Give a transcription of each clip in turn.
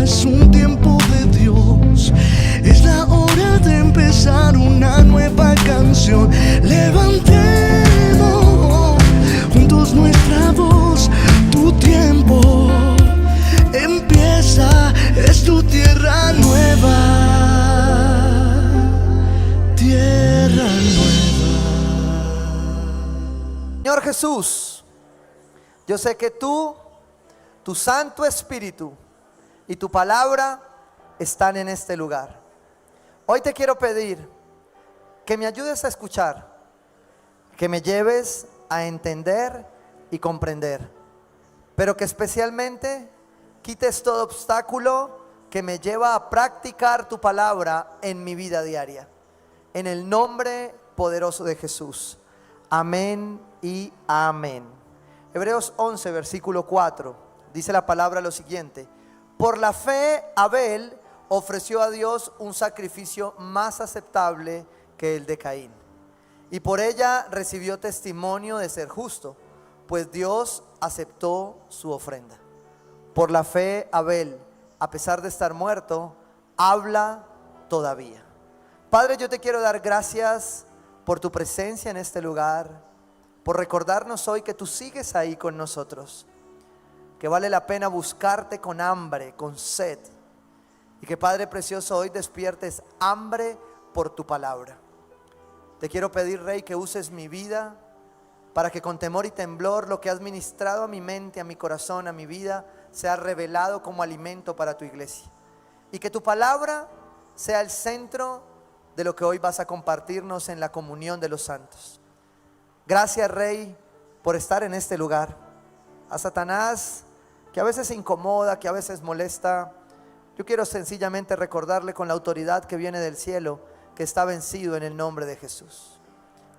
es un tiempo de Dios. Es la hora de empezar una nueva canción. Levantemos juntos nuestra voz. Tu tiempo empieza, es tu tierra nueva. Tierra nueva. Señor Jesús, yo sé que tú, tu Santo Espíritu y tu palabra están en este lugar. Hoy te quiero pedir que me ayudes a escuchar, que me lleves a entender y comprender, pero que especialmente quites todo obstáculo que me lleva a practicar tu palabra en mi vida diaria. En el nombre poderoso de Jesús. Amén y amén. Hebreos 11, versículo 4. Dice la palabra lo siguiente: por la fe Abel ofreció a Dios un sacrificio más aceptable que el de Caín, y por ella recibió testimonio de ser justo, pues Dios aceptó su ofrenda. Por la fe Abel, a pesar de estar muerto, habla todavía. Padre, yo te quiero dar gracias por tu presencia en este lugar, por recordarnos hoy que tú sigues ahí con nosotros, que vale la pena buscarte con hambre, con sed, y que, Padre precioso, hoy despiertes hambre por tu palabra. Te quiero pedir, Rey, que uses mi vida para que con temor y temblor lo que has ministrado a mi mente, a mi corazón, a mi vida, sea revelado como alimento para tu iglesia, y que tu palabra sea el centro de lo que hoy vas a compartirnos en la comunión de los santos. Gracias, Rey, por estar en este lugar. A Satanás, que a veces se incomoda, que a veces molesta, yo quiero sencillamente recordarle con la autoridad que viene del cielo que está vencido en el nombre de Jesús,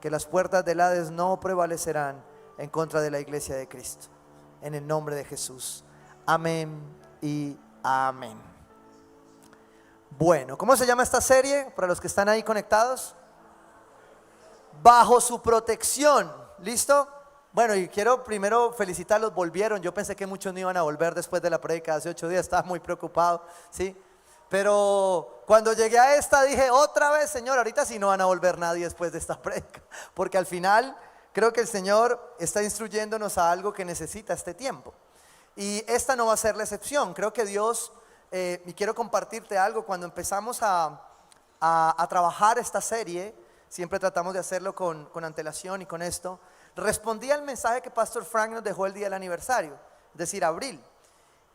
que las puertas del Hades no prevalecerán en contra de la iglesia de Cristo, en el nombre de Jesús. Amén y amén. Bueno, ¿cómo se llama esta serie para los que están ahí conectados? Bajo su protección. ¿Listo? Bueno, y quiero primero felicitarlos, volvieron. Yo pensé que muchos no iban a volver después de la prédica hace 8 días, estaba muy preocupado, ¿sí? Pero cuando llegué a esta dije, otra vez, Señor, ahorita sí no van a volver nadie después de esta prédica, porque al final creo que el Señor está instruyéndonos a algo que necesita este tiempo, y esta no va a ser la excepción. Creo que Dios, y quiero compartirte algo. Cuando empezamos a trabajar esta serie, siempre tratamos de hacerlo con antelación, y con esto respondí al mensaje que Pastor Frank nos dejó el día del aniversario, es decir, abril.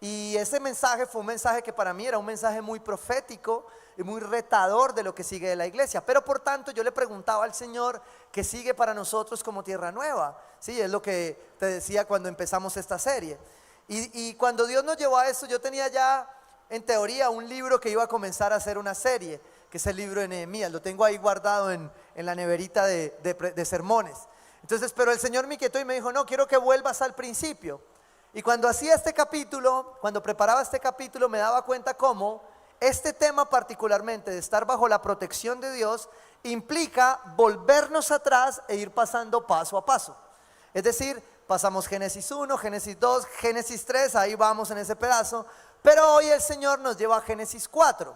Y ese mensaje fue un mensaje que para mí era un mensaje muy profético y muy retador de lo que sigue de la iglesia. Pero por tanto yo le preguntaba al Señor qué sigue para nosotros como Tierra Nueva. Sí, es lo que te decía cuando empezamos esta serie. Y cuando Dios nos llevó a eso, yo tenía ya en teoría un libro que iba a comenzar a hacer una serie, que es el libro de Nehemías. Lo tengo ahí guardado en la neverita de sermones. Entonces, pero el Señor me inquietó y me dijo, no, quiero que vuelvas al principio. Y cuando hacía este capítulo, cuando preparaba este capítulo, me daba cuenta cómo este tema particularmente de estar bajo la protección de Dios implica volvernos atrás e ir pasando paso a paso. Es decir, pasamos Génesis 1, Génesis 2, Génesis 3, ahí vamos en ese pedazo, pero hoy el Señor nos lleva a Génesis 4.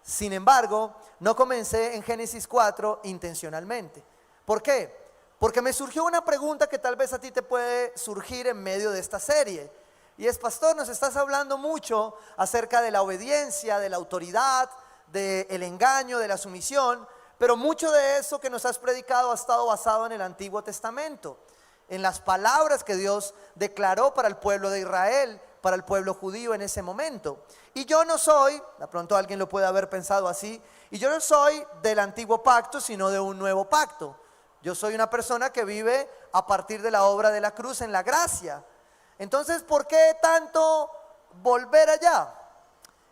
Sin embargo, no comencé en Génesis 4 intencionalmente. ¿Por qué? Porque me surgió una pregunta que tal vez a ti te puede surgir en medio de esta serie. Y es, pastor, nos estás hablando mucho acerca de la obediencia, de la autoridad, del engaño, de la sumisión, pero mucho de eso que nos has predicado ha estado basado en el Antiguo Testamento, en las palabras que Dios declaró para el pueblo de Israel, para el pueblo judío en ese momento. Y yo no soy, de pronto alguien lo puede haber pensado así, y yo no soy del antiguo pacto, sino de un nuevo pacto. Yo soy una persona que vive a partir de la obra de la cruz en la gracia. Entonces, ¿por qué tanto volver allá?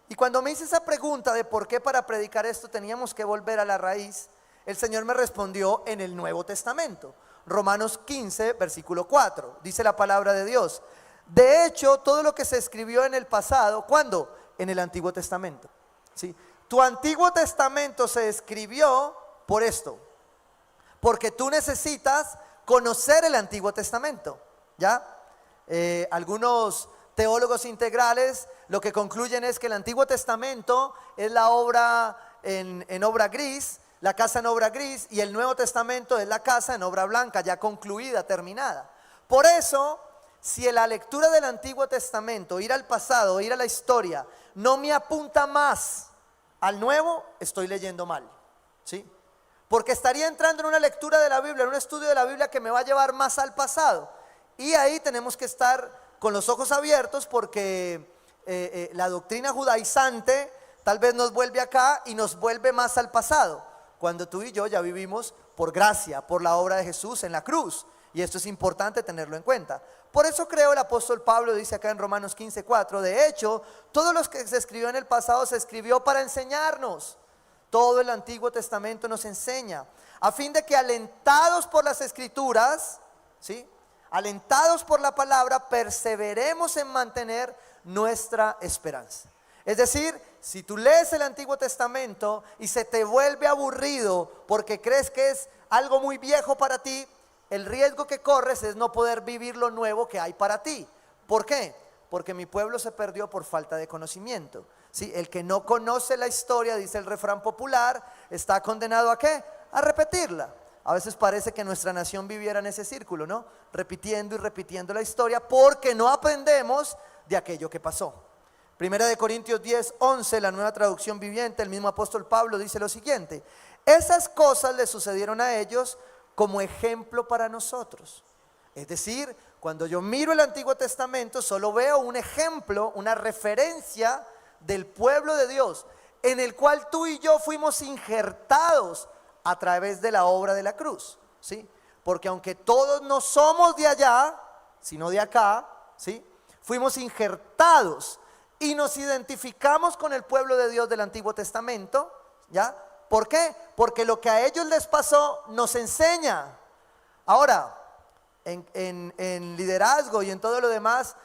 Y cuando me hice esa pregunta de por qué para predicar esto teníamos que volver a la raíz, el Señor me respondió en el Nuevo Testamento. Romanos 15, versículo 4, dice la palabra de Dios: de hecho, todo lo que se escribió en el pasado, ¿cuándo? En el Antiguo Testamento, ¿sí? Tu Antiguo Testamento se escribió por esto, porque tú necesitas conocer el Antiguo Testamento, ¿ya? Algunos teólogos integrales lo que concluyen es que el Antiguo Testamento es la obra en obra gris, la casa en obra gris, y el Nuevo Testamento es la casa en obra blanca, ya concluida, terminada. Por eso, si en la lectura del Antiguo Testamento, ir al pasado, ir a la historia, no me apunta más al Nuevo, estoy leyendo mal, ¿sí? Porque estaría entrando en una lectura de la Biblia, en un estudio de la Biblia que me va a llevar más al pasado. Y ahí tenemos que estar con los ojos abiertos porque la doctrina judaizante tal vez nos vuelve acá y nos vuelve más al pasado, cuando tú y yo ya vivimos por gracia, por la obra de Jesús en la cruz. Y esto es importante tenerlo en cuenta. Por eso creo el apóstol Pablo dice acá en Romanos 15:4, de hecho, todo lo que se escribió en el pasado se escribió para enseñarnos. Todo el Antiguo Testamento nos enseña, a fin de que alentados por las Escrituras, ¿sí?, alentados por la palabra, perseveremos en mantener nuestra esperanza. Es decir, si tú lees el Antiguo Testamento y se te vuelve aburrido porque crees que es algo muy viejo para ti, el riesgo que corres es no poder vivir lo nuevo que hay para ti. ¿Por qué? Porque mi pueblo se perdió por falta de conocimiento. ¿Sí? El que no conoce la historia, dice el refrán popular, está condenado ¿a qué? A repetirla. A veces parece que nuestra nación viviera en ese círculo, ¿no? Repitiendo y repitiendo la historia porque no aprendemos de aquello que pasó. Primera de Corintios 10:11, la Nueva Traducción Viviente, el mismo apóstol Pablo dice lo siguiente: esas cosas le sucedieron a ellos como ejemplo para nosotros. Es decir, cuando yo miro el Antiguo Testamento solo veo un ejemplo, una referencia del pueblo de Dios, en el cual tú y yo fuimos injertados a través de la obra de la cruz, ¿sí? Porque aunque todos no somos de allá, sino de acá, ¿sí?, fuimos injertados y nos identificamos con el pueblo de Dios del Antiguo Testamento, ¿ya? ¿Por qué? Porque lo que a ellos les pasó nos enseña. Ahora, en liderazgo y en todo lo demás,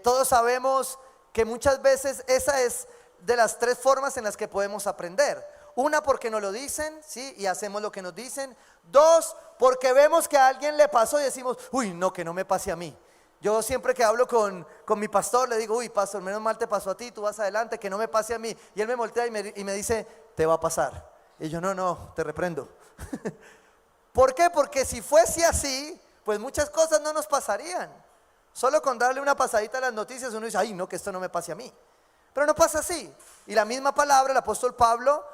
todos sabemos que muchas veces esa es de las tres formas en las que podemos aprender. Una, porque nos lo dicen, ¿sí?, y hacemos lo que nos dicen. Dos, porque vemos que a alguien le pasó y decimos, uy, no, que no me pase a mí. Yo siempre que hablo con mi pastor le digo, uy, pastor, menos mal te pasó a ti, tú vas adelante, que no me pase a mí. Y él me voltea y me dice, te va a pasar. Y yo, no, te reprendo. ¿Por qué? Porque si fuese así, pues muchas cosas no nos pasarían. Solo con darle una pasadita a las noticias uno dice, ay, no, que esto no me pase a mí. Pero no pasa así. Y la misma palabra, el apóstol Pablo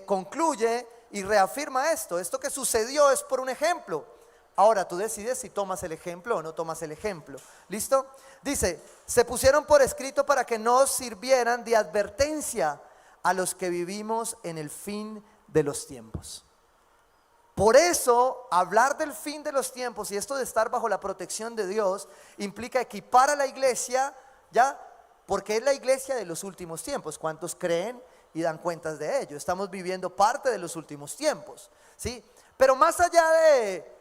concluye y reafirma esto. Esto que sucedió es por un ejemplo. Ahora tú decides si tomas el ejemplo o no tomas el ejemplo. ¿Listo? Dice, se pusieron por escrito para que nos sirvieran de advertencia a los que vivimos en el fin de los tiempos. Por eso, hablar del fin de los tiempos y esto de estar bajo la protección de Dios implica equipar a la iglesia, ¿ya? Porque es la iglesia de los últimos tiempos. ¿Cuántos creen y dan cuentas de ello? Estamos viviendo parte de los últimos tiempos, ¿sí? Pero más allá de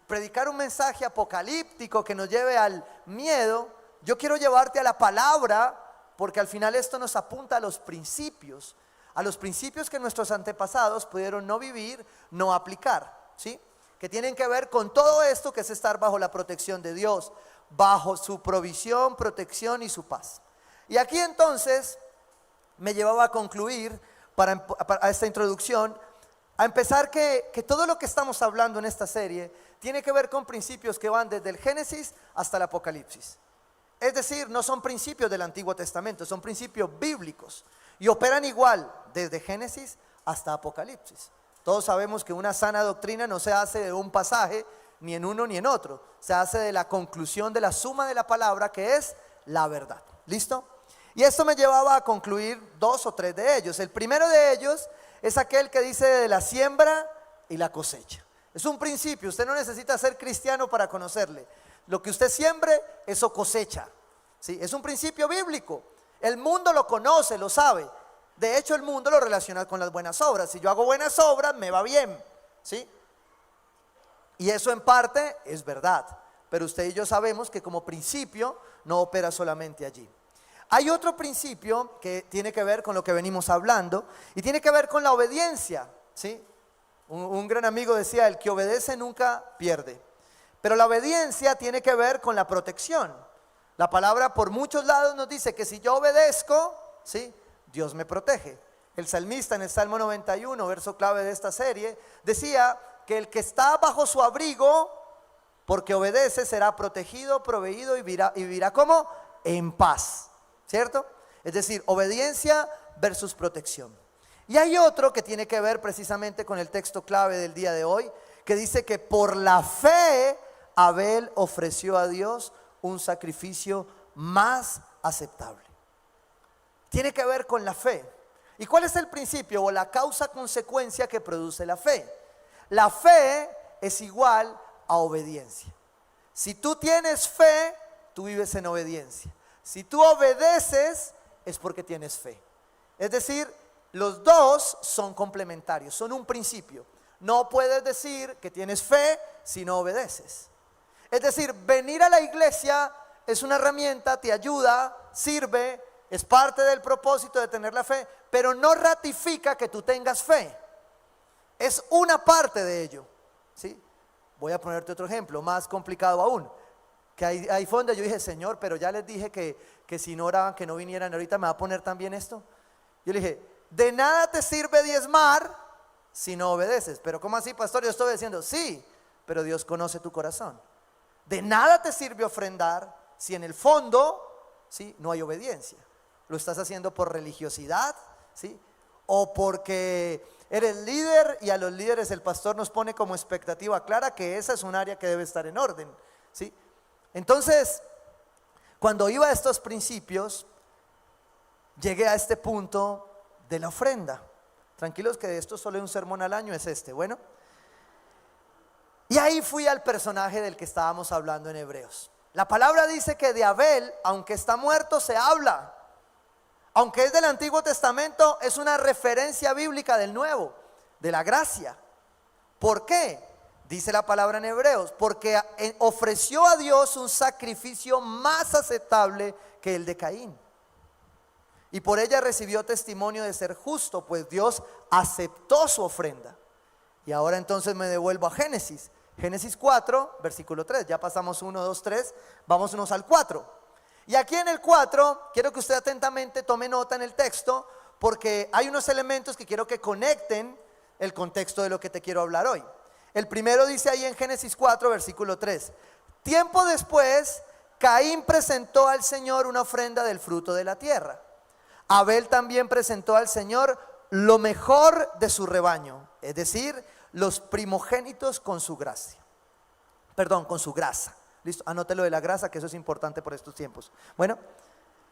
predicar un mensaje apocalíptico que nos lleve al miedo, yo quiero llevarte a la palabra, porque al final esto nos apunta a los principios que nuestros antepasados pudieron no vivir, no aplicar, ¿sí? Que tienen que ver con todo esto que es estar bajo la protección de Dios, bajo su provisión, protección y su paz. Y aquí entonces me llevaba a concluir para esta introducción, a empezar que todo lo que estamos hablando en esta serie tiene que ver con principios que van desde el Génesis hasta el Apocalipsis. Es decir, no son principios del Antiguo Testamento, son principios bíblicos y operan igual desde Génesis hasta Apocalipsis. Todos sabemos que una sana doctrina no se hace de un pasaje ni en uno ni en otro, se hace de la conclusión de la suma de la palabra, que es la verdad. ¿Listo? Y esto me llevaba a concluir dos o tres de ellos. El primero de ellos es aquel que dice de la siembra y la cosecha. Es un principio, usted no necesita ser cristiano para conocerle. Lo que usted siembre, eso cosecha, ¿sí? Es un principio bíblico. El mundo lo conoce, lo sabe. De hecho, el mundo lo relaciona con las buenas obras. Si yo hago buenas obras, me va bien, ¿sí? Y eso en parte es verdad. Pero usted y yo sabemos que como principio no opera solamente allí. Hay otro principio que tiene que ver con lo que venimos hablando y tiene que ver con la obediencia, ¿sí? Un gran amigo decía, el que obedece nunca pierde. Pero la obediencia tiene que ver con la protección. La palabra por muchos lados nos dice que si yo obedezco, ¿sí?, Dios me protege. El salmista en el Salmo 91, verso clave de esta serie, decía que el que está bajo su abrigo, porque obedece, será protegido, proveído y vivirá ¿cómo? En paz, ¿cierto? Es decir, obediencia versus protección. Y hay otro que tiene que ver precisamente con el texto clave del día de hoy, que dice que por la fe Abel ofreció a Dios un sacrificio más aceptable. Tiene que ver con la fe. ¿Y cuál es el principio o la causa-consecuencia que produce la fe? La fe es igual a obediencia. Si tú tienes fe, tú vives en obediencia. Si tú obedeces, es porque tienes fe. Es decir, los dos son complementarios, son un principio. No puedes decir que tienes fe si no obedeces. Es decir, venir a la iglesia es una herramienta, te ayuda, sirve, es parte del propósito de tener la fe, pero no ratifica que tú tengas fe. Es una parte de ello, ¿sí? Voy a ponerte otro ejemplo, más complicado aún. Que ahí fue donde yo dije, Señor, pero ya les dije que si no oraban, que no vinieran, ahorita me va a poner también esto. Yo le dije, de nada te sirve diezmar si no obedeces. Pero ¿cómo así, pastor? Yo estoy obedeciendo. Sí, pero Dios conoce tu corazón. De nada te sirve ofrendar si en el fondo, ¿sí?, no hay obediencia. Lo estás haciendo por religiosidad, ¿sí?, o porque eres líder y a los líderes el pastor nos pone como expectativa clara que esa es un área que debe estar en orden, ¿sí? Entonces, cuando iba a estos principios, llegué a este punto de la ofrenda. Tranquilos que de esto solo un sermón al año es este, bueno. Y ahí fui al personaje del que estábamos hablando en Hebreos. La palabra dice que de Abel, aunque está muerto, se habla. Aunque es del Antiguo Testamento, es una referencia bíblica del Nuevo, de la gracia. ¿Por qué? Dice la palabra en Hebreos, porque ofreció a Dios un sacrificio más aceptable que el de Caín. Y por ella recibió testimonio de ser justo, pues Dios aceptó su ofrenda. Y ahora entonces me devuelvo a Génesis. Génesis 4, versículo 3. Ya pasamos 1, 2, 3. Vámonos al 4. Y aquí en el 4, quiero que usted atentamente tome nota en el texto, porque hay unos elementos que quiero que conecten el contexto de lo que te quiero hablar hoy. El primero dice ahí en Génesis 4, versículo 3. Tiempo después, Caín presentó al Señor una ofrenda del fruto de la tierra. Abel también presentó al Señor lo mejor de su rebaño, es decir, los primogénitos con su gracia. Perdón, con su grasa. Listo, anótelo de la grasa, que eso es importante por estos tiempos. Bueno,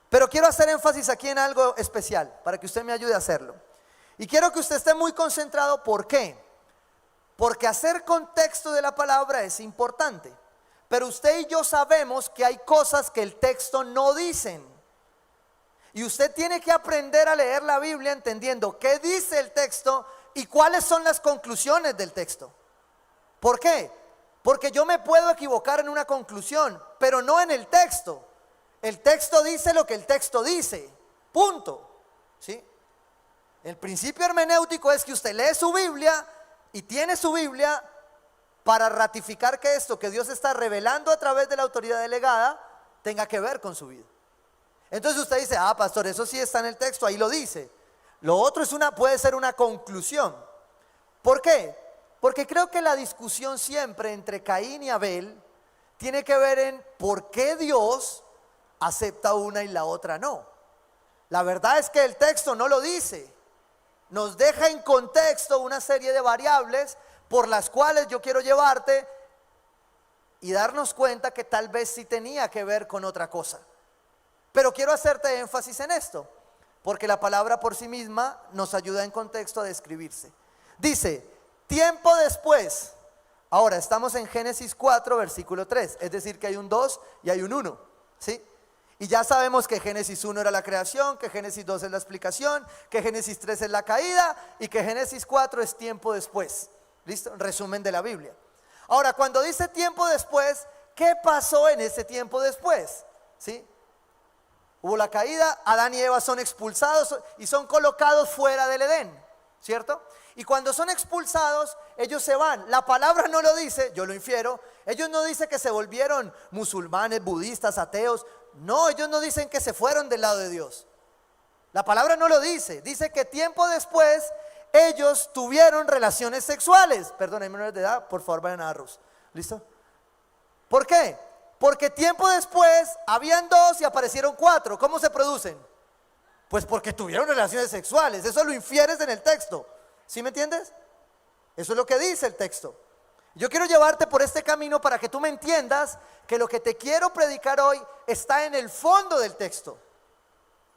pero quiero hacer énfasis aquí en algo especial, para que usted me ayude a hacerlo. Y quiero que usted esté muy concentrado. ¿Por qué? Porque hacer contexto de la palabra es importante. Pero usted y yo sabemos que hay cosas que el texto no dicen. Y usted tiene que aprender a leer la Biblia entendiendo qué dice el texto y cuáles son las conclusiones del texto. ¿Por qué? Porque yo me puedo equivocar en una conclusión, pero no en el texto. El texto dice lo que el texto dice, punto. ¿Sí? El principio hermenéutico es que usted lee su Biblia y tiene su Biblia para ratificar que esto que Dios está revelando a través de la autoridad delegada tenga que ver con su vida. Entonces usted dice, pastor, eso sí está en el texto, ahí lo dice. Lo otro puede ser una conclusión. ¿Por qué? Porque creo que la discusión siempre entre Caín y Abel tiene que ver en por qué Dios acepta una y la otra no. La verdad es que el texto no lo dice. Nos deja en contexto una serie de variables por las cuales yo quiero llevarte y darnos cuenta que tal vez sí tenía que ver con otra cosa. Pero quiero hacerte énfasis en esto, porque la palabra por sí misma nos ayuda en contexto a describirse. Dice, tiempo después. Ahora estamos en Génesis 4, versículo 3, es decir que hay un 2 y hay un 1, ¿sí? Y ya sabemos que Génesis 1 era la creación, que Génesis 2 es la explicación, que Génesis 3 es la caída y que Génesis 4 es tiempo después. ¿Listo? Resumen de la Biblia. Ahora, cuando dice tiempo después, ¿qué pasó en ese tiempo después? ¿Sí? Hubo la caída, Adán y Eva son expulsados y son colocados fuera del Edén, ¿cierto? Y cuando son expulsados, ellos se van. La palabra no lo dice, yo lo infiero. Ellos no dicen que se volvieron musulmanes, budistas, ateos. No, ellos no dicen que se fueron del lado de Dios. La palabra no lo dice. Dice que tiempo después ellos tuvieron relaciones sexuales. Perdón, hay menores de edad, por favor vayan a arroz. ¿Listo? ¿Por qué? Porque tiempo después habían 2 y aparecieron 4. ¿Cómo se producen? Pues porque tuvieron relaciones sexuales. Eso lo infieres en el texto. ¿Sí me entiendes? Eso es lo que dice el texto. Yo quiero llevarte por este camino para que tú me entiendas que lo que te quiero predicar hoy está en el fondo del texto.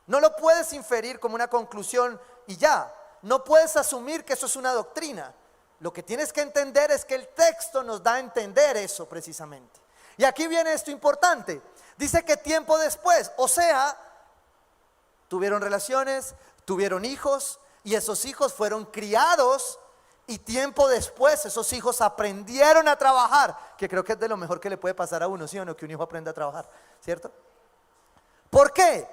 No lo puedes inferir como una conclusión y ya. No puedes asumir que eso es una doctrina. Lo que tienes que entender es que el texto nos da a entender eso precisamente. Y aquí viene esto importante. Dice que tiempo después, o sea, tuvieron relaciones, tuvieron hijos y esos hijos fueron criados y tiempo después esos hijos aprendieron a trabajar, que creo que es de lo mejor que le puede pasar a uno, ¿sí o no? Que un hijo aprenda a trabajar, ¿cierto? ¿Por qué?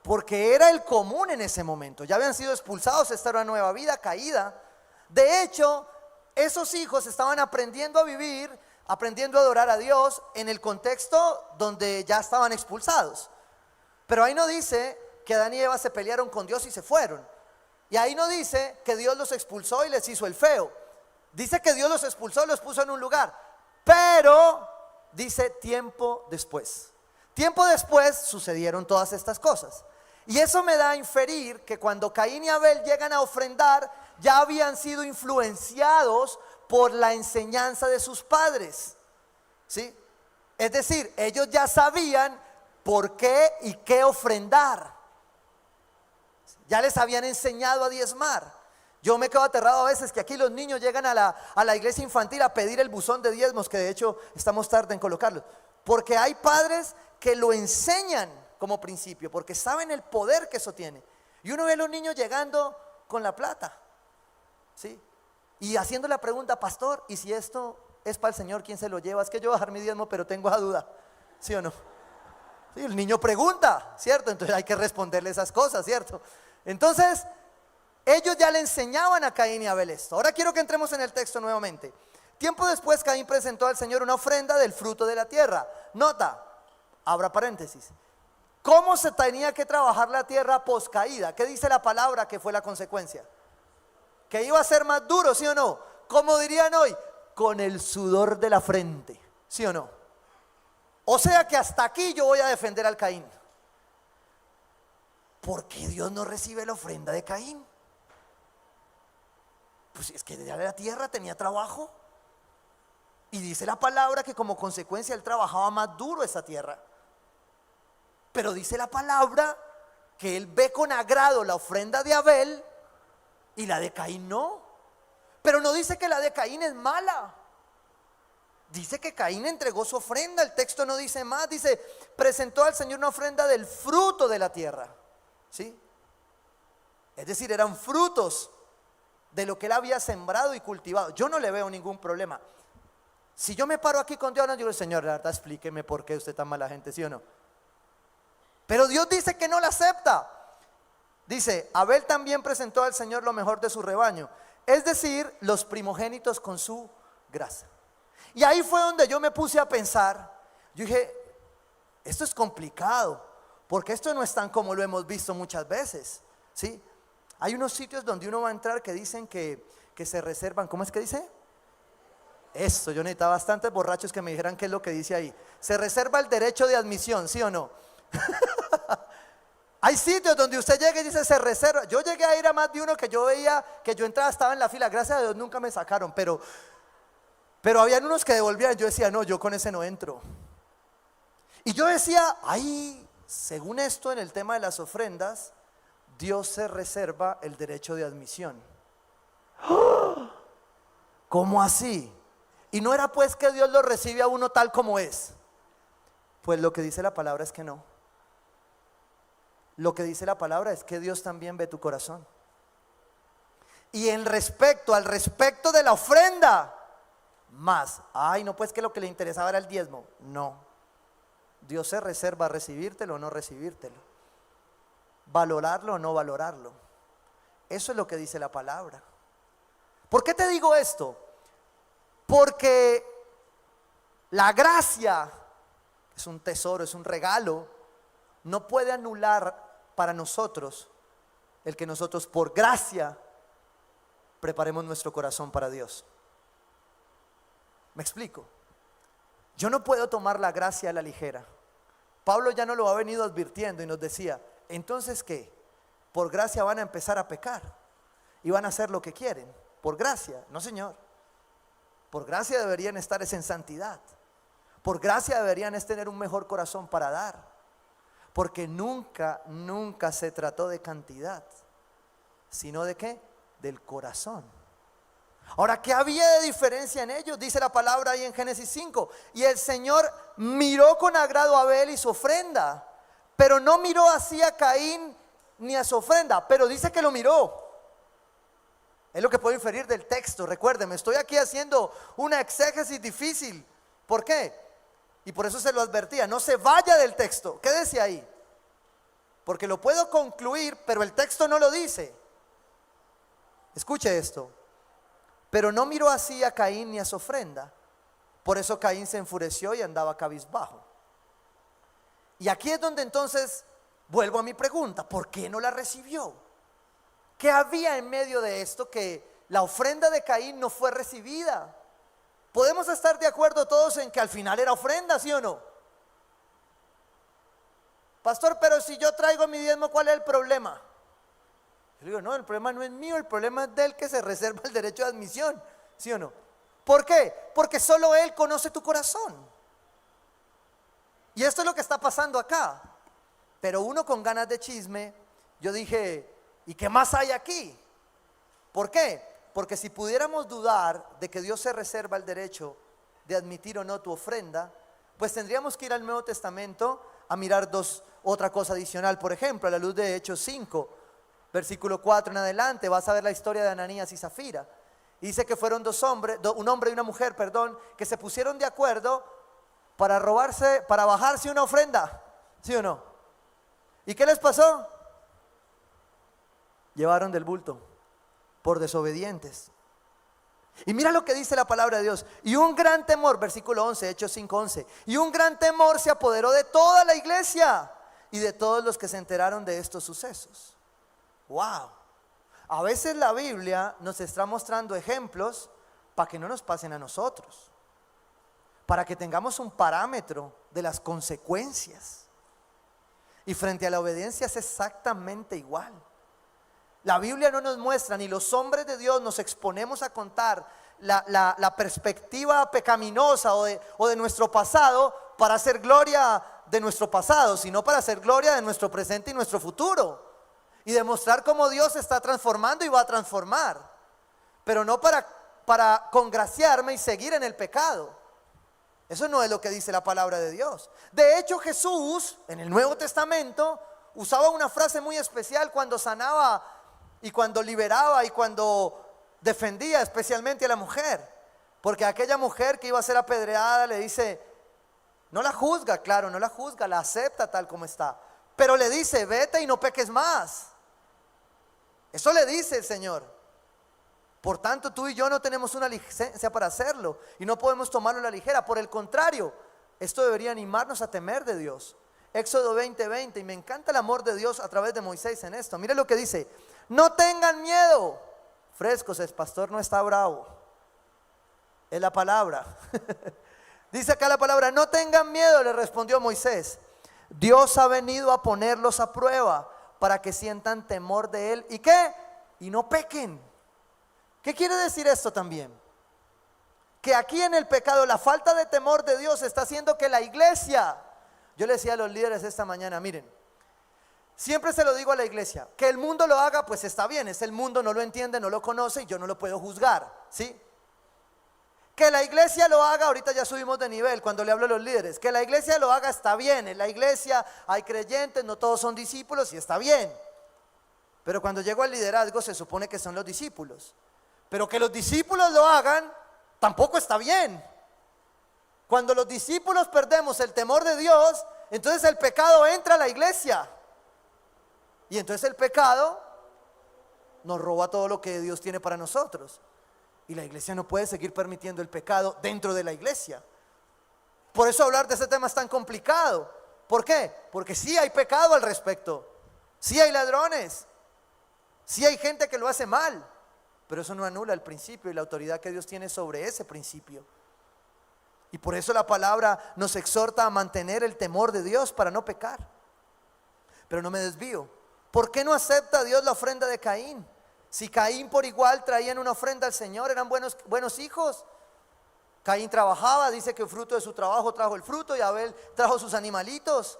Porque era el común en ese momento. Ya habían sido expulsados, esta era una nueva vida caída. De hecho, esos hijos estaban aprendiendo a vivir, aprendiendo a adorar a Dios en el contexto donde ya estaban expulsados. Pero ahí no dice que Adán y Eva se pelearon con Dios y se fueron. Y ahí no dice que Dios los expulsó y les hizo el feo. Dice que Dios los expulsó y los puso en un lugar. Pero dice tiempo después. Tiempo después sucedieron todas estas cosas. Y eso me da a inferir que cuando Caín y Abel llegan a ofrendar, ya habían sido influenciados por la enseñanza de sus padres. ¿Sí? Es decir, ellos ya sabían por qué y qué ofrendar. Ya les habían enseñado a diezmar. Yo me quedo aterrado a veces que aquí los niños llegan a la iglesia infantil a pedir el buzón de diezmos, que de hecho estamos tarde en colocarlo. Porque hay padres que lo enseñan como principio, porque saben el poder que eso tiene. Y uno ve a los niños llegando con la plata, ¿sí? Y haciendo la pregunta, pastor, ¿y si esto es para el Señor, quién se lo lleva? Es que yo voy a dejar mi diezmo, pero tengo esa duda, ¿sí o no? Sí, el niño pregunta, ¿cierto? Entonces hay que responderle esas cosas, ¿cierto? Entonces, ellos ya le enseñaban a Caín y Abel esto. Ahora quiero que entremos en el texto nuevamente. Tiempo después, Caín presentó al Señor una ofrenda del fruto de la tierra. Nota, abra paréntesis. ¿Cómo se tenía que trabajar la tierra poscaída? ¿Qué dice la palabra que fue la consecuencia? Que iba a ser más duro, ¿sí o no? ¿Cómo dirían hoy? Con el sudor de la frente, ¿sí o no? O sea que hasta aquí yo voy a defender al Caín. ¿Por qué Dios no recibe la ofrenda de Caín? Pues es que ya la tierra tenía trabajo. Y dice la palabra que como consecuencia él trabajaba más duro esa tierra. Pero dice la palabra que él ve con agrado la ofrenda de Abel y la de Caín no. Pero no dice que la de Caín es mala. Dice que Caín entregó su ofrenda. El texto no dice más. Dice, presentó al Señor una ofrenda del fruto de la tierra. ¿Sí? Es decir, eran frutos de lo que él había sembrado y cultivado. Yo no le veo ningún problema. Si yo me paro aquí con Dios, yo digo, Señor, la verdad, explíqueme por qué usted es tan mala gente, ¿sí o no? Pero Dios dice que no la acepta. Dice, Abel también presentó al Señor lo mejor de su rebaño, es decir, los primogénitos con su grasa. Y ahí fue donde yo me puse a pensar. Yo dije, esto es complicado, porque esto no es tan como lo hemos visto muchas veces, ¿sí? Hay unos sitios donde uno va a entrar que dicen que se reservan, ¿cómo es que dice? Eso, yo necesitaba bastantes borrachos que me dijeran qué es lo que dice ahí. Se reserva el derecho de admisión, ¿sí o no? Hay sitios donde usted llega y dice se reserva. Yo llegué a ir a más de uno que yo veía que yo entraba, estaba en la fila. Gracias a Dios nunca me sacaron, pero habían unos que devolvían. Yo decía, no, yo con ese no entro. Y yo decía, ay, según esto en el tema de las ofrendas, Dios se reserva el derecho de admisión. ¿Cómo así? Y no era pues que Dios lo recibe a uno tal como es. Pues lo que dice la palabra es que no. Lo que dice la palabra es que Dios también ve tu corazón. Y al respecto de la ofrenda, más. Ay, no, pues que lo que le interesaba era el diezmo. No. Dios se reserva recibírtelo o no recibírtelo, valorarlo o no valorarlo. Eso es lo que dice la palabra. ¿Por qué te digo esto? Porque la gracia es un tesoro, es un regalo no puede anular para nosotros el que nosotros por gracia preparemos nuestro corazón para Dios. ¿Me explico? Yo no puedo tomar la gracia a la ligera. Pablo ya nos lo ha venido advirtiendo y nos decía, entonces ¿qué? Por gracia van a empezar a pecar y van a hacer lo que quieren. Por gracia, no señor. Por gracia deberían estar en santidad. Por gracia deberían tener un mejor corazón para dar. Porque nunca se trató de cantidad, sino de ¿qué? Del corazón. Ahora, ¿qué había de diferencia en ellos? Dice la palabra ahí en Génesis 5. Y el Señor miró con agrado a Abel y su ofrenda, pero no miró así a Caín ni a su ofrenda, pero dice que lo miró. Es lo que puedo inferir del texto. Recuérdeme, estoy aquí haciendo una exégesis difícil. ¿Por qué? Y por eso se lo advertía, no se vaya del texto, quédese ahí. Porque lo puedo concluir, pero el texto no lo dice. Escuche esto. Pero no miró así a Caín ni a su ofrenda. Por eso Caín se enfureció y andaba cabizbajo. Y aquí es donde entonces vuelvo a mi pregunta, ¿por qué no la recibió? ¿Qué había en medio de esto que la ofrenda de Caín no fue recibida? Podemos estar de acuerdo todos en que al final era ofrenda, ¿sí o no? Pastor, pero si yo traigo mi diezmo, ¿cuál es el problema? Yo digo, no, el problema no es mío, el problema es del que se reserva el derecho de admisión, ¿sí o no? ¿Por qué? Porque solo Él conoce tu corazón. Y esto es lo que está pasando acá. Pero uno con ganas de chisme, yo dije, ¿y qué más hay aquí? ¿Por qué? Porque si pudiéramos dudar de que Dios se reserva el derecho de admitir o no tu ofrenda, pues tendríamos que ir al Nuevo Testamento a mirar otra cosa adicional. Por ejemplo, a la luz de Hechos 5, versículo 4 en adelante, vas a ver la historia de Ananías y Zafira. Y dice que fueron un hombre y una mujer, que se pusieron de acuerdo para bajarse una ofrenda, ¿sí o no? ¿Y qué les pasó? Llevaron del bulto por desobedientes. Y mira lo que dice la palabra de Dios. Y un gran temor, versículo 11, Hechos 5:11. Y un gran temor se apoderó de toda la iglesia y de todos los que se enteraron de estos sucesos. Wow. A veces la Biblia nos está mostrando ejemplos para que no nos pasen a nosotros, para que tengamos un parámetro de las consecuencias. Y frente a la obediencia es exactamente igual. La Biblia no nos muestra, ni los hombres de Dios nos exponemos a contar la perspectiva pecaminosa o de nuestro pasado para hacer gloria de nuestro pasado, sino para hacer gloria de nuestro presente y nuestro futuro. Y demostrar cómo Dios está transformando y va a transformar. Pero no para congraciarme y seguir en el pecado. Eso no es lo que dice la palabra de Dios. De hecho, Jesús en el Nuevo Testamento usaba una frase muy especial cuando sanaba y cuando liberaba y cuando defendía especialmente a la mujer. Porque a aquella mujer que iba a ser apedreada le dice, no la juzga, claro, no la juzga, la acepta tal como está. Pero le dice, vete y no peques más. Eso le dice el Señor. Por tanto, tú y yo no tenemos una licencia para hacerlo y no podemos tomarlo a la ligera. Por el contrario, esto debería animarnos a temer de Dios. Éxodo 20:20, y me encanta el amor de Dios a través de Moisés en esto. Mire lo que dice, no tengan miedo. Frescos, el pastor no está bravo. Es la palabra. Dice acá la palabra, no tengan miedo, le respondió Moisés. Dios ha venido a ponerlos a prueba para que sientan temor de Él. ¿Y qué? Y no pequen. ¿Qué quiere decir esto también? Que aquí en el pecado la falta de temor de Dios está haciendo que la iglesia, yo le decía a los líderes esta mañana, miren, siempre se lo digo a la iglesia, que el mundo lo haga, pues está bien, es el mundo, no lo entiende, no lo conoce y yo no lo puedo juzgar, ¿sí? Que la iglesia lo haga, ahorita ya subimos de nivel cuando le hablo a los líderes, que la iglesia lo haga está bien, en la iglesia hay creyentes, no todos son discípulos y está bien, pero cuando llego al liderazgo se supone que son los discípulos, pero que los discípulos lo hagan tampoco está bien. Cuando los discípulos perdemos el temor de Dios, entonces el pecado entra a la iglesia y entonces el pecado nos roba todo lo que Dios tiene para nosotros. Y la iglesia no puede seguir permitiendo el pecado dentro de la iglesia. Por eso hablar de ese tema es tan complicado. ¿Por qué? Porque sí hay pecado al respecto, sí hay ladrones, sí hay gente que lo hace mal, pero eso no anula el principio y la autoridad que Dios tiene sobre ese principio. Y por eso la palabra nos exhorta a mantener el temor de Dios para no pecar. Pero no me desvío. ¿Por qué no acepta Dios la ofrenda de Caín? Si Caín por igual traían una ofrenda al Señor, eran buenos hijos. Caín trabajaba, dice que fruto de su trabajo trajo el fruto, y Abel trajo sus animalitos.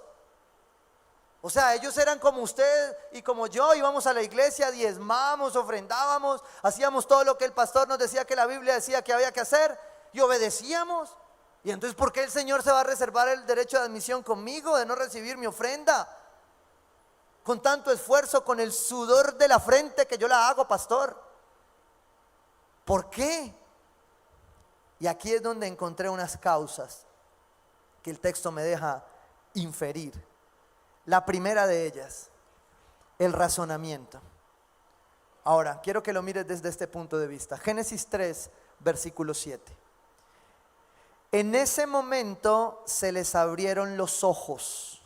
O sea, ellos eran como usted y como yo, íbamos a la iglesia, diezmamos, ofrendábamos, hacíamos todo lo que el pastor nos decía que la Biblia decía que había que hacer y obedecíamos. Y entonces, ¿por qué el Señor se va a reservar el derecho de admisión conmigo, de no recibir mi ofrenda? Con tanto esfuerzo, con el sudor de la frente que yo la hago, pastor. ¿Por qué? Y aquí es donde encontré unas causas que el texto me deja inferir. La primera de ellas, el razonamiento. Ahora, quiero que lo mires desde este punto de vista. Génesis 3, versículo 7. En ese momento se les abrieron los ojos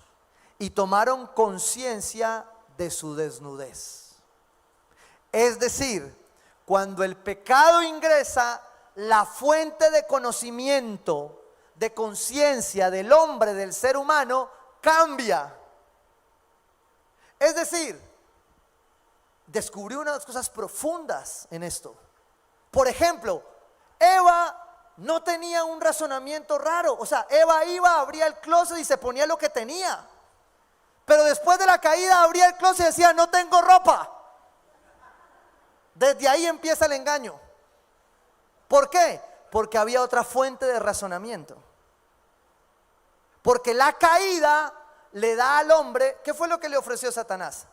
y tomaron conciencia de su desnudez. Es decir, cuando el pecado ingresa, la fuente de conocimiento, de conciencia del hombre, del ser humano, cambia. Es decir, descubrió unas cosas profundas en esto. Por ejemplo, Eva no tenía un razonamiento raro. O sea, Eva iba, abría el closet y se ponía lo que tenía. Pero después de la caída abría el closet y decía, no tengo ropa. Desde ahí empieza el engaño. ¿Por qué? Porque había otra fuente de razonamiento. Porque la caída le da al hombre, ¿qué fue lo que le ofreció Satanás?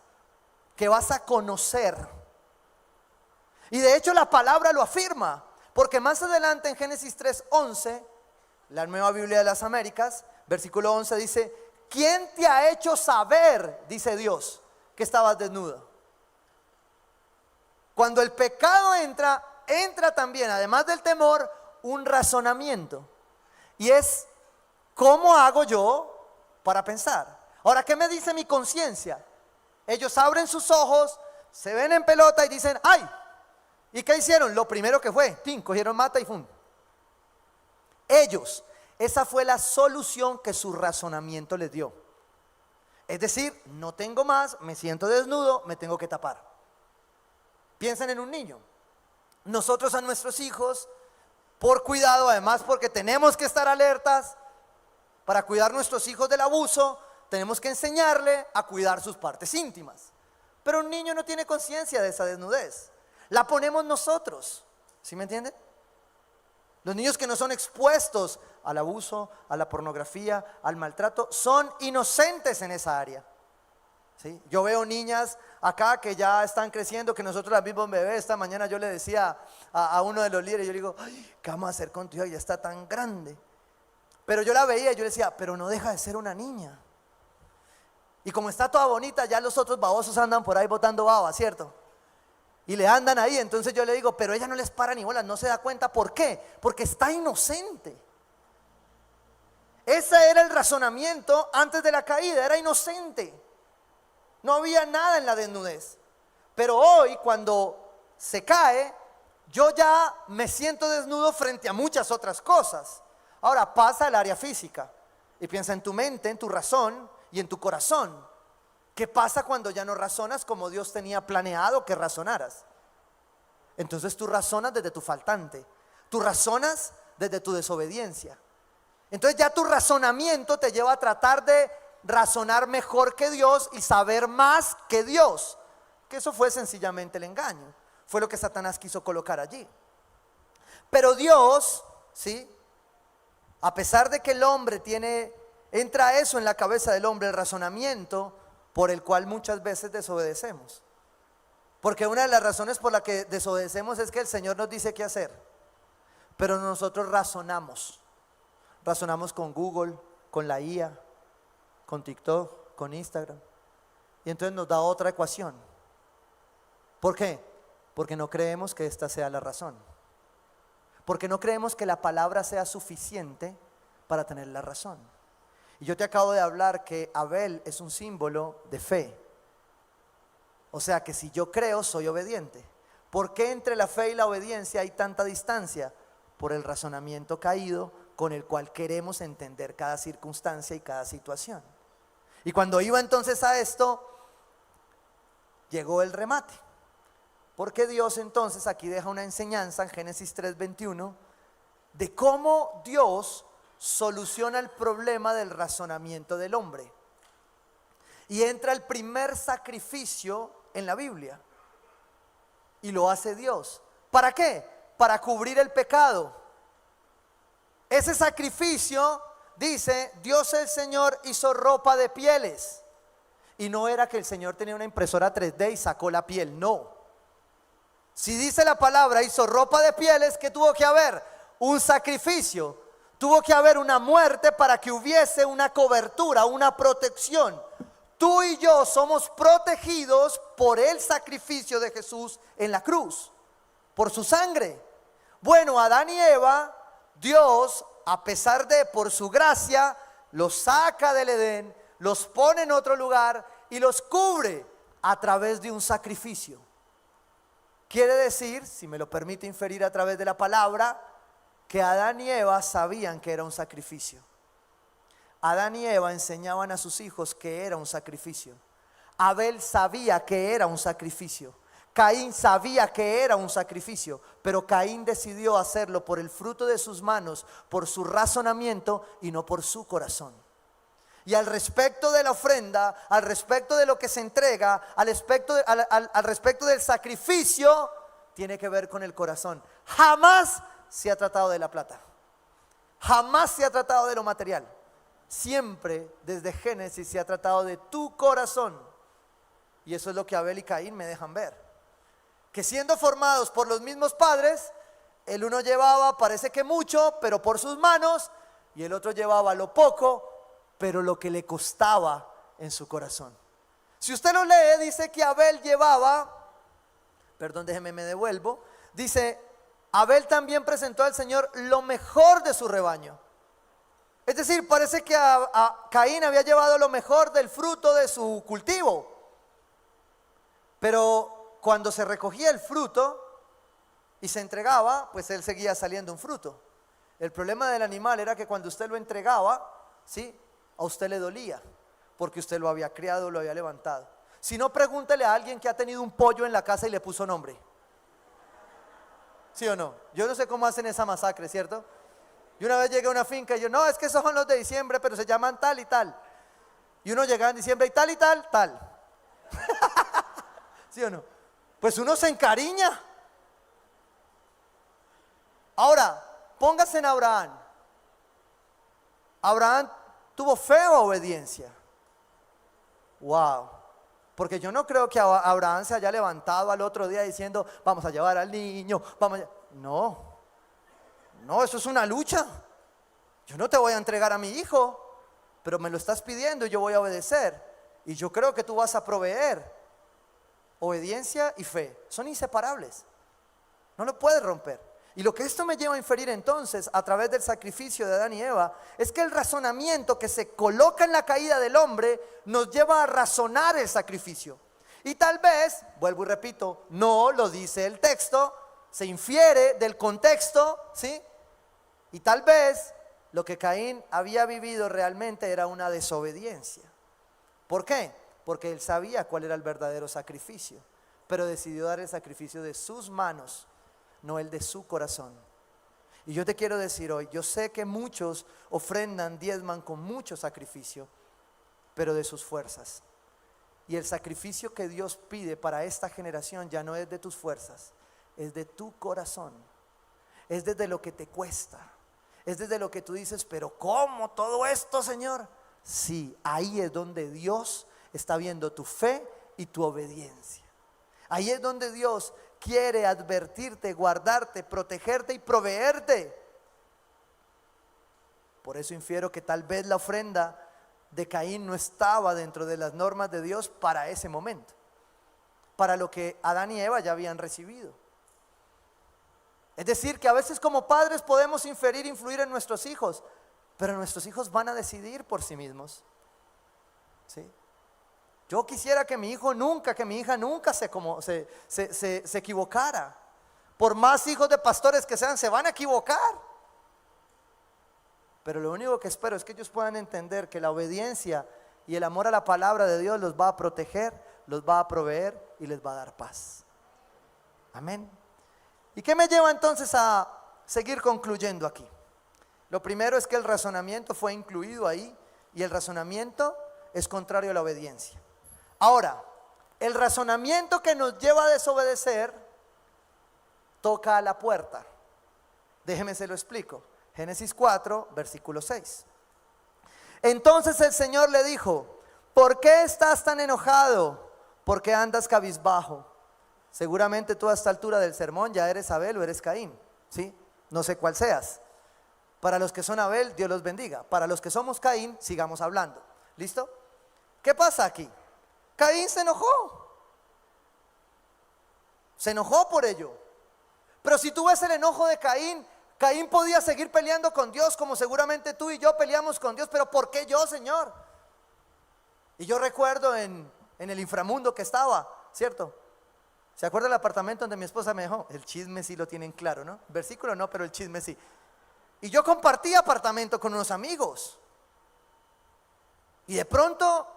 Que vas a conocer. Y de hecho la palabra lo afirma, porque más adelante en Génesis 3:11, la Nueva Biblia de las Américas, versículo 11 dice, ¿quién te ha hecho saber, dice Dios, que estabas desnudo? Cuando el pecado entra también, además del temor, un razonamiento. Y es, ¿cómo hago yo para pensar? Ahora, ¿qué me dice mi conciencia? Ellos abren sus ojos, se ven en pelota y dicen, ¡ay! ¿Y qué hicieron? Lo primero que fue, cogieron mata y ¡fum! Ellos, esa fue la solución que su razonamiento les dio. Es decir, no tengo más, me siento desnudo, me tengo que tapar. Piensen en un niño. Nosotros a nuestros hijos, por cuidado, además porque tenemos que estar alertas para cuidar a nuestros hijos del abuso, tenemos que enseñarle a cuidar sus partes íntimas. Pero un niño no tiene conciencia de esa desnudez. La ponemos nosotros, ¿sí me entienden? Los niños que no son expuestos al abuso, a la pornografía, al maltrato, son inocentes en esa área. ¿Sí? Yo veo niñas acá que ya están creciendo, que nosotros las mismos bebés. Esta mañana yo le decía a uno de los líderes, yo le digo, ay, ¿qué vamos a hacer con tu hija? Ya está tan grande. Pero yo la veía y yo le decía, pero no deja de ser una niña. Y como está toda bonita, ya los otros babosos andan por ahí botando baba, ¿cierto? Y le andan ahí, entonces yo le digo, pero ella no les para ni bolas, no se da cuenta. ¿Por qué? Porque está inocente. Ese era el razonamiento antes de la caída, era inocente. No había nada en la desnudez. Pero hoy, cuando se cae, yo ya me siento desnudo frente a muchas otras cosas. Ahora pasa al área física y piensa en tu mente, en tu razón y en tu corazón. ¿Qué pasa cuando ya no razonas como Dios tenía planeado que razonaras? Entonces tú razonas desde tu faltante, tú razonas desde tu desobediencia. Entonces ya tu razonamiento te lleva a tratar de razonar mejor que Dios y saber más que Dios. Que eso fue sencillamente el engaño, fue lo que Satanás quiso colocar allí. Pero Dios, ¿sí? A pesar de que el hombre entra eso en la cabeza del hombre, el razonamiento por el cual muchas veces desobedecemos. Porque una de las razones por la que desobedecemos es que el Señor nos dice qué hacer. Pero nosotros razonamos. Razonamos con Google, con la IA, con TikTok, con Instagram. Y entonces nos da otra ecuación. ¿Por qué? Porque no creemos que esta sea la razón. Porque no creemos que la palabra sea suficiente para tener la razón. Y yo te acabo de hablar que Abel es un símbolo de fe. O sea que si yo creo, soy obediente. ¿Por qué entre la fe y la obediencia hay tanta distancia? Por el razonamiento caído con el cual queremos entender cada circunstancia y cada situación. Y cuando iba entonces a esto, llegó el remate. Porque Dios entonces aquí deja una enseñanza en Génesis 3:21 de cómo Dios soluciona el problema del razonamiento del hombre. Y entra el primer sacrificio en la Biblia. Y lo hace Dios. ¿Para qué? Para cubrir el pecado. Ese sacrificio, dice, Dios el Señor hizo ropa de pieles. Y no era que el Señor tenía una impresora 3D y sacó la piel, no. Si dice la palabra hizo ropa de pieles, ¿qué tuvo que haber? Un sacrificio. Tuvo que haber una muerte para que hubiese una cobertura, una protección. Tú y yo somos protegidos por el sacrificio de Jesús en la cruz, por su sangre. Bueno, Adán y Eva, Dios, a pesar de, por su gracia, los saca del Edén, los pone en otro lugar y los cubre a través de un sacrificio. Quiere decir, si me lo permite inferir a través de la palabra, que Adán y Eva sabían que era un sacrificio. Adán y Eva enseñaban a sus hijos que era un sacrificio. Abel sabía que era un sacrificio. Caín sabía que era un sacrificio, pero Caín decidió hacerlo por el fruto de sus manos, por su razonamiento y no por su corazón. Y al respecto de la ofrenda, al respecto de lo que se entrega, al respecto del sacrificio, tiene que ver con el corazón. Jamás se ha tratado de la plata. Jamás se ha tratado de lo material. Siempre desde Génesis se ha tratado de tu corazón. Y eso es lo que Abel y Caín me dejan ver. Que siendo formados por los mismos padres, el uno llevaba, parece que mucho, pero por sus manos, y el otro llevaba lo poco, pero lo que le costaba en su corazón. Si usted lo lee, dice que Abel llevaba, perdón, déjeme me devuelvo, dice, Abel también presentó al Señor lo mejor de su rebaño. Es decir, parece que a Caín había llevado lo mejor del fruto de su cultivo. Pero cuando se recogía el fruto y se entregaba, pues él seguía saliendo un fruto. El problema del animal era que cuando usted lo entregaba, ¿sí?, a usted le dolía, porque usted lo había criado, lo había levantado. Si no, pregúntele a alguien que ha tenido un pollo en la casa y le puso nombre. ¿Sí o no? Yo no sé cómo hacen esa masacre, ¿cierto? Y una vez llegué a una finca y yo, no, es que esos son los de diciembre, pero se llaman tal y tal. Y uno llegaba en diciembre y tal y tal, tal. ¿Sí o no? Pues uno se encariña. Ahora, póngase en Abraham. Abraham tuvo fe o obediencia. Wow. Porque yo no creo que Abraham se haya levantado al otro día diciendo, vamos a llevar al niño, No, eso es una lucha. Yo no te voy a entregar a mi hijo, pero me lo estás pidiendo y yo voy a obedecer. Y yo creo que tú vas a proveer. Obediencia y fe son inseparables. No lo puedes romper. Y lo que esto me lleva a inferir entonces, a través del sacrificio de Adán y Eva, es que el razonamiento que se coloca en la caída del hombre nos lleva a razonar el sacrificio. Y tal vez, vuelvo y repito, no lo dice el texto, se infiere del contexto, ¿sí? Y tal vez lo que Caín había vivido realmente era una desobediencia. ¿Por qué? Porque él sabía cuál era el verdadero sacrificio, pero decidió dar el sacrificio de sus manos, no el de su corazón. Y yo te quiero decir hoy, yo sé que muchos ofrendan, diezman con mucho sacrificio, pero de sus fuerzas. Y el sacrificio que Dios pide para esta generación ya no es de tus fuerzas, es de tu corazón. Es desde lo que te cuesta, es desde lo que tú dices, pero ¿cómo todo esto, Señor? Sí, ahí es donde Dios está viendo tu fe y tu obediencia. Ahí es donde Dios quiere advertirte, guardarte, protegerte y proveerte. Por eso infiero que tal vez la ofrenda de Caín no estaba dentro de las normas de Dios para ese momento, para lo que Adán y Eva ya habían recibido. Es decir, que a veces como padres podemos inferir, influir en nuestros hijos. pero nuestros hijos van a decidir por sí mismos. ¿Sí? Yo quisiera que mi hijo nunca, que mi hija nunca se equivocara. Por más hijos de pastores que sean, se van a equivocar. Pero lo único que espero es que ellos puedan entender que la obediencia y el amor a la palabra de Dios los va a proteger, los va a proveer y les va a dar paz. Amén. ¿Y qué me lleva entonces a seguir concluyendo aquí? Lo primero es que el razonamiento fue incluido ahí y el razonamiento es contrario a la obediencia. Ahora, el razonamiento que nos lleva a desobedecer toca a la puerta. Déjeme se lo explico. Génesis 4, versículo 6. Entonces el Señor le dijo: ¿por qué estás tan enojado? ¿Por qué andas cabizbajo? Seguramente tú a esta altura del sermón ya eres Abel o eres Caín, ¿sí? No sé cuál seas. Para los que son Abel, Dios los bendiga. Para los que somos Caín, sigamos hablando. ¿Listo? ¿Qué pasa aquí? Caín se enojó. Se enojó por ello. Pero si tú ves el enojo de Caín, Caín podía seguir peleando con Dios como seguramente tú y yo peleamos con Dios. Pero ¿por qué yo, Señor? Y yo recuerdo en el inframundo que estaba, ¿cierto? ¿Se acuerda del apartamento donde mi esposa me dejó? El chisme sí lo tienen claro, ¿no? Versículo no, pero el chisme sí. Y yo compartí apartamento con unos amigos. Y de pronto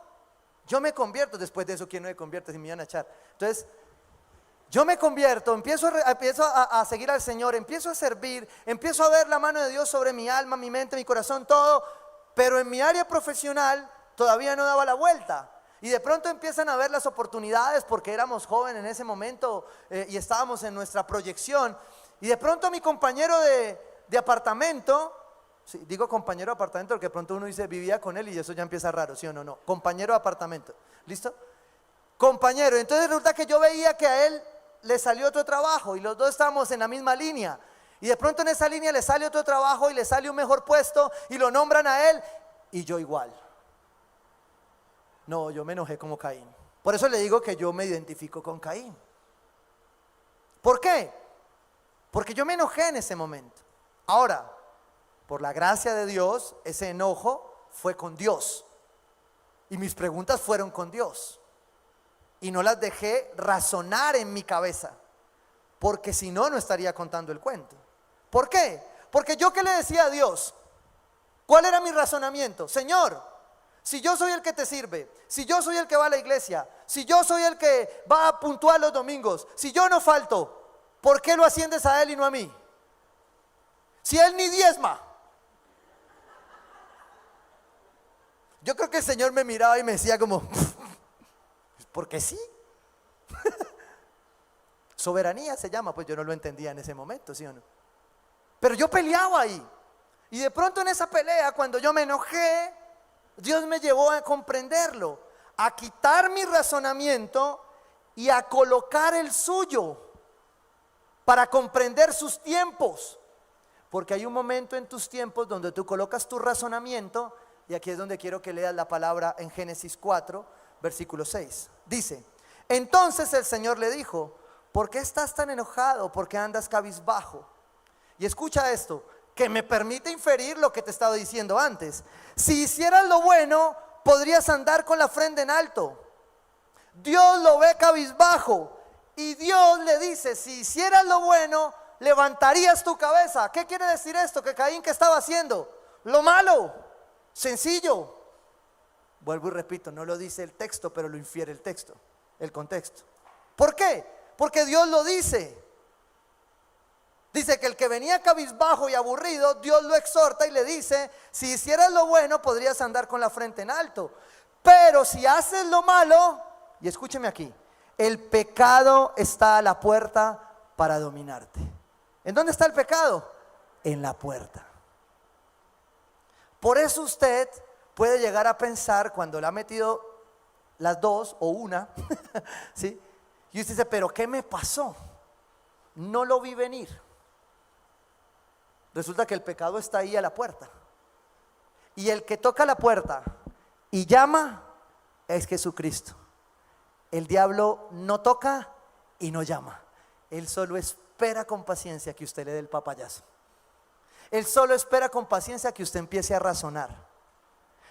yo me convierto. Después de eso, ¿quién no me convierte si me iban a echar? Entonces, yo me convierto, empiezo a seguir al Señor, empiezo a servir, empiezo a ver la mano de Dios sobre mi alma, mi mente, mi corazón, todo. Pero en mi área profesional todavía no daba la vuelta. Y de pronto empiezan a ver las oportunidades porque éramos jóvenes en ese momento y estábamos en nuestra proyección. Y de pronto mi compañero de apartamento, sí, digo compañero de apartamento porque de pronto uno dice vivía con él y eso ya empieza raro, ¿sí o no? No, compañero de apartamento, ¿listo? Compañero, entonces resulta que yo veía que a él le salió otro trabajo y los dos estábamos en la misma línea. Y de pronto en esa línea le sale otro trabajo y le sale un mejor puesto y lo nombran a él y yo igual. No, yo me enojé como Caín. Por eso le digo que yo me identifico con Caín. ¿Por qué? Porque yo me enojé en ese momento. Ahora, por la gracia de Dios, ese enojo fue con Dios. Y mis preguntas fueron con Dios. Y no las dejé razonar en mi cabeza. Porque si no, no estaría contando el cuento. ¿Por qué? Porque yo ¿qué le decía a Dios? ¿Cuál era mi razonamiento? Señor, si yo soy el que te sirve, si yo soy el que va a la iglesia, si yo soy el que va a puntuar los domingos, si yo no falto, ¿por qué lo asciendes a él y no a mí? Si él ni diezma. Yo creo que el Señor me miraba y me decía como, porque sí. Soberanía se llama, pues yo no lo entendía en ese momento, ¿sí o no? Pero yo peleaba ahí. Y de pronto en esa pelea, cuando yo me enojé, Dios me llevó a comprenderlo, a quitar mi razonamiento y a colocar el suyo para comprender sus tiempos. Porque hay un momento en tus tiempos donde tú colocas tu razonamiento, y aquí es donde quiero que leas la palabra en Génesis 4, versículo 6. Dice: entonces el Señor le dijo: ¿por qué estás tan enojado? ¿Por qué andas cabizbajo? Y escucha esto, que me permite inferir lo que te estaba diciendo antes. Si hicieras lo bueno, podrías andar con la frente en alto. Dios lo ve cabizbajo y Dios le dice: si hicieras lo bueno, levantarías tu cabeza. ¿Qué quiere decir esto? Que Caín, ¿qué estaba haciendo? Lo malo, sencillo. Vuelvo y repito, no lo dice el texto, pero lo infiere el texto, el contexto. ¿Por qué? Porque Dios lo dice. Dice que el que venía cabizbajo y aburrido, Dios lo exhorta y le dice: si hicieras lo bueno, podrías andar con la frente en alto. Pero si haces lo malo, y escúcheme aquí, el pecado está a la puerta para dominarte. ¿En dónde está el pecado? En la puerta. Por eso usted puede llegar a pensar, cuando le ha metido las dos o una, ¿sí? Y usted dice: pero ¿qué me pasó? No lo vi venir. Resulta que el pecado está ahí a la puerta. Y el que toca la puerta y llama es Jesucristo. El diablo no toca y no llama. Él solo espera con paciencia que usted le dé el papayazo. Él solo espera con paciencia que usted empiece a razonar,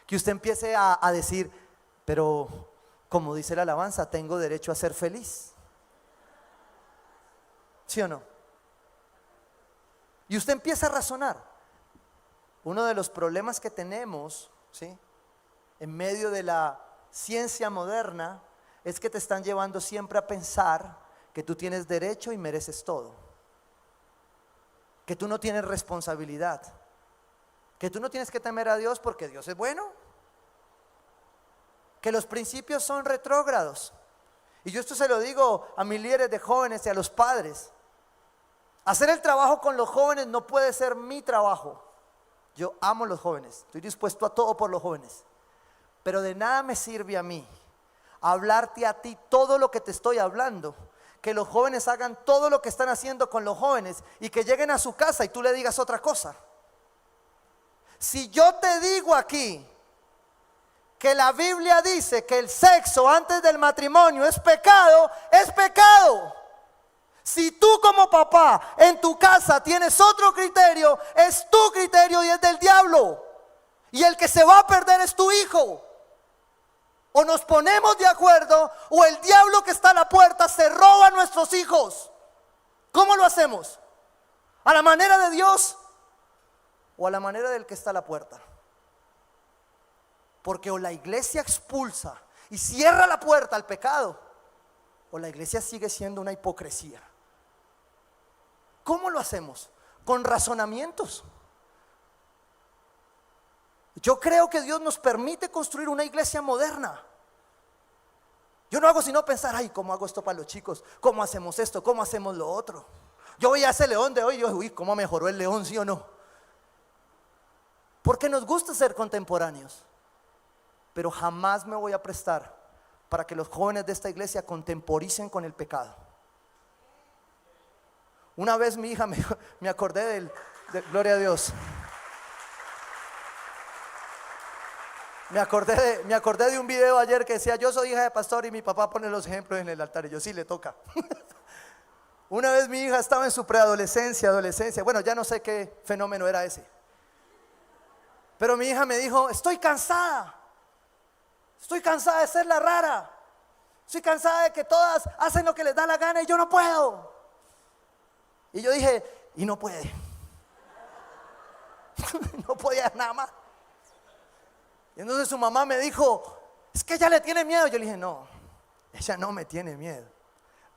que usted empiece a decir, pero como dice la alabanza, tengo derecho a ser feliz. ¿Sí o no? Y usted empieza a razonar. Uno de los problemas que tenemos, ¿sí?, en medio de la ciencia moderna, es que te están llevando siempre a pensar que tú tienes derecho y mereces todo, que tú no tienes responsabilidad, que tú no tienes que temer a Dios porque Dios es bueno, que los principios son retrógrados. Y yo esto se lo digo a mis líderes de jóvenes y a los padres. Hacer el trabajo con los jóvenes no puede ser mi trabajo. Yo amo a los jóvenes, estoy dispuesto a todo por los jóvenes, pero de nada me sirve a mí hablarte a ti todo lo que te estoy hablando, que los jóvenes hagan todo lo que están haciendo con los jóvenes y que lleguen a su casa y tú le digas otra cosa. Si yo te digo aquí que la Biblia dice que el sexo antes del matrimonio es pecado, es pecado. Si tú como papá en tu casa tienes otro criterio, es tu criterio y es del diablo. Y el que se va a perder es tu hijo. O nos ponemos de acuerdo o el diablo que está a la puerta se roba a nuestros hijos. ¿Cómo lo hacemos? ¿A la manera de Dios o a la manera del que está a la puerta? Porque o la iglesia expulsa y cierra la puerta al pecado, o la iglesia sigue siendo una hipocresía. ¿Cómo lo hacemos? Con razonamientos. Yo creo que Dios nos permite construir una iglesia moderna. Yo no hago sino pensar, ay, ¿cómo hago esto para los chicos? ¿Cómo hacemos esto? ¿Cómo hacemos lo otro? Yo veía ese león de hoy y yo, uy, ¿cómo mejoró el león, sí o no? Porque nos gusta ser contemporáneos. Pero jamás me voy a prestar para que los jóvenes de esta iglesia contemporicen con el pecado. Una vez mi hija me acordé gloria a Dios. Me acordé de un video ayer que decía, yo soy hija de pastor y mi papá pone los ejemplos en el altar. Y yo, sí, le toca. Una vez mi hija estaba en su preadolescencia, adolescencia. Bueno, ya no sé qué fenómeno era ese. Pero mi hija me dijo, estoy cansada de ser la rara. Estoy cansada de que todas hacen lo que les da la gana y yo no puedo. Y yo dije, y no puede. No podía nada más. Y entonces su mamá me dijo, es que ella le tiene miedo. Yo le dije, no, ella no me tiene miedo.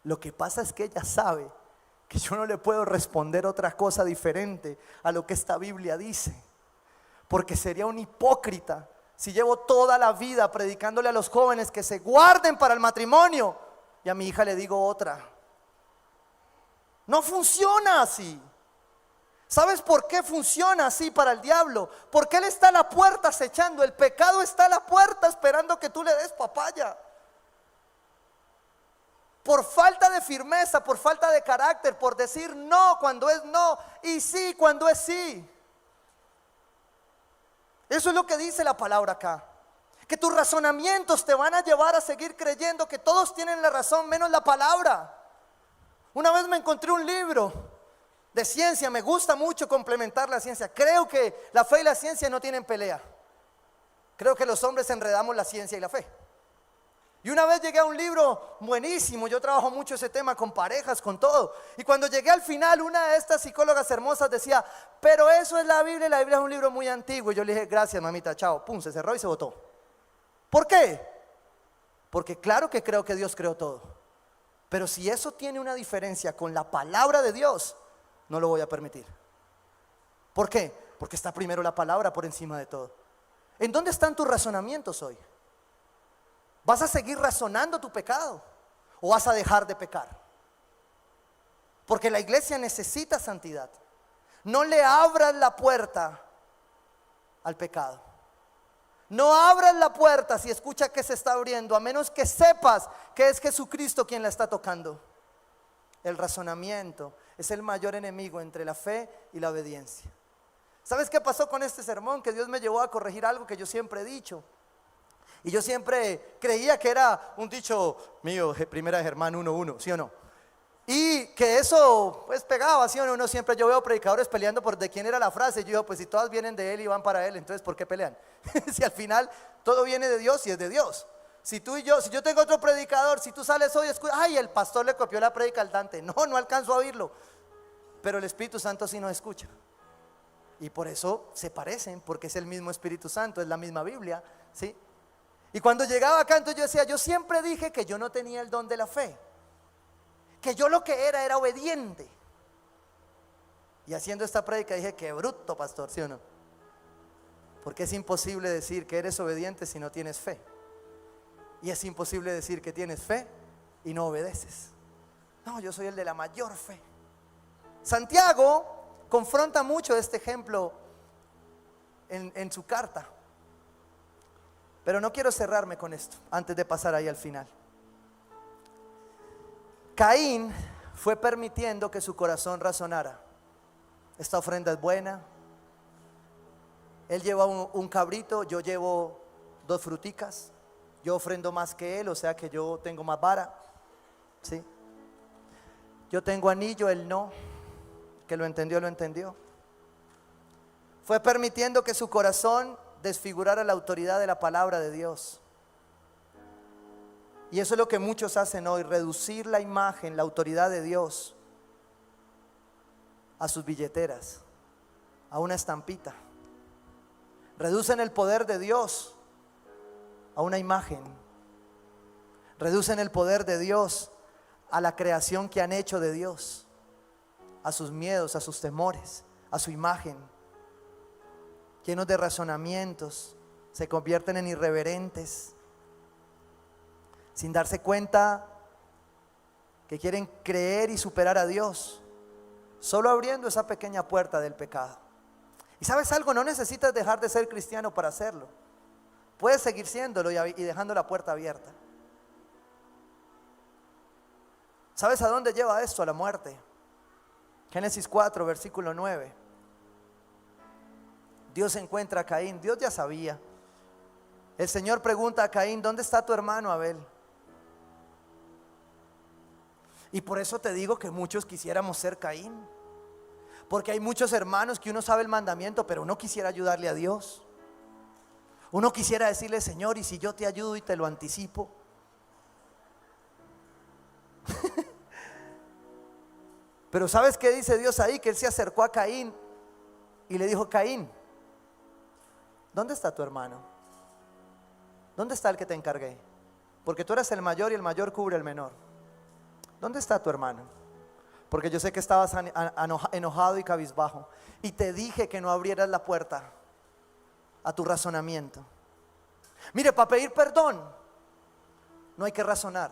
Lo que pasa es que ella sabe que yo no le puedo responder otra cosa diferente a lo que esta Biblia dice. Porque sería un hipócrita si llevo toda la vida predicándole a los jóvenes que se guarden para el matrimonio y a mi hija le digo otra. No funciona así. ¿Sabes por qué funciona así para el diablo? Porque él está a la puerta acechando. El pecado está a la puerta esperando que tú le des papaya. Por falta de firmeza, por falta de carácter, por decir no cuando es no y sí cuando es sí. Eso es lo que dice la palabra acá. Que tus razonamientos te van a llevar a seguir creyendo que todos tienen la razón menos la palabra. Una vez me encontré un libro de ciencia, me gusta mucho complementar la ciencia. Creo que la fe y la ciencia no tienen pelea. Creo que los hombres enredamos la ciencia y la fe. Y una vez llegué a un libro buenísimo, yo trabajo mucho ese tema con parejas, con todo. Y cuando llegué al final, una de estas psicólogas hermosas decía, pero eso es la Biblia es un libro muy antiguo. Y yo le dije, gracias mamita, chao, pum, se cerró y se botó. ¿Por qué? Porque claro que creo que Dios creó todo. Pero si eso tiene una diferencia con la palabra de Dios, no lo voy a permitir. ¿Por qué? Porque está primero la palabra por encima de todo. ¿En dónde están tus razonamientos hoy? ¿Vas a seguir razonando tu pecado o vas a dejar de pecar? Porque la iglesia necesita santidad. No le abras la puerta al pecado. No abras la puerta si escucha que se está abriendo, a menos que sepas que es Jesucristo quien la está tocando. El razonamiento es el mayor enemigo entre la fe y la obediencia. ¿Sabes qué pasó con este sermón? Que Dios me llevó a corregir algo que yo siempre he dicho. Y yo siempre creía que era un dicho mío, primera de Germán 1:1, ¿sí o no? Y que eso pues pegaba, ¿sí o no? Uno siempre, yo veo predicadores peleando por de quién era la frase. Yo digo, pues si todas vienen de él y van para él, entonces ¿por qué pelean? Si al final todo viene de Dios y es de Dios. Si yo tengo otro predicador, si tú sales hoy, ay, el pastor le copió la predica al Dante. No alcanzo a oírlo. Pero el Espíritu Santo sí nos escucha. Y por eso se parecen, porque es el mismo Espíritu Santo, es la misma Biblia, ¿sí? Y cuando llegaba acá, entonces yo decía, yo siempre dije que yo no tenía el don de la fe, que yo lo que era obediente. Y haciendo esta prédica dije, qué bruto, pastor, ¿sí o no? Porque es imposible decir que eres obediente si no tienes fe. Y es imposible decir que tienes fe y no obedeces. No, yo soy el de la mayor fe. Santiago confronta mucho este ejemplo en su carta. Pero no quiero cerrarme con esto antes de pasar ahí al final. Caín fue permitiendo que su corazón razonara. Esta ofrenda es buena. Él lleva un cabrito, yo llevo 2 fruticas. Yo ofrendo más que él, o sea que yo tengo más vara, ¿sí? Yo tengo anillo, él no. Que lo entendió, lo entendió. Fue permitiendo que su corazón desfigurara la autoridad de la palabra de Dios. Y eso es lo que muchos hacen hoy, reducir la imagen, la autoridad de Dios a sus billeteras, a una estampita. Reducen el poder de Dios a una imagen. Reducen el poder de Dios a la creación que han hecho de Dios, a sus miedos, a sus temores, a su imagen. Llenos de razonamientos, se convierten en irreverentes, sin darse cuenta que quieren creer y superar a Dios, solo abriendo esa pequeña puerta del pecado. Y sabes algo, no necesitas dejar de ser cristiano para hacerlo. Puedes seguir siéndolo y dejando la puerta abierta. ¿Sabes a dónde lleva esto? A la muerte. Génesis 4, versículo 9. Dios encuentra a Caín. Dios ya sabía. El Señor pregunta a Caín, ¿dónde está tu hermano Abel? Y por eso te digo que muchos quisiéramos ser Caín. Porque hay muchos hermanos que uno sabe el mandamiento, pero uno quisiera ayudarle a Dios. Uno quisiera decirle, Señor, ¿y si yo te ayudo y te lo anticipo? Pero ¿sabes qué dice Dios ahí? Que Él se acercó a Caín y le dijo, Caín, ¿dónde está tu hermano? ¿Dónde está el que te encargué? Porque tú eres el mayor y el mayor cubre al menor. ¿Dónde está tu hermano? Porque yo sé que estabas enojado y cabizbajo. Y te dije que no abrieras la puerta a tu razonamiento. Mire, para pedir perdón no hay que razonar.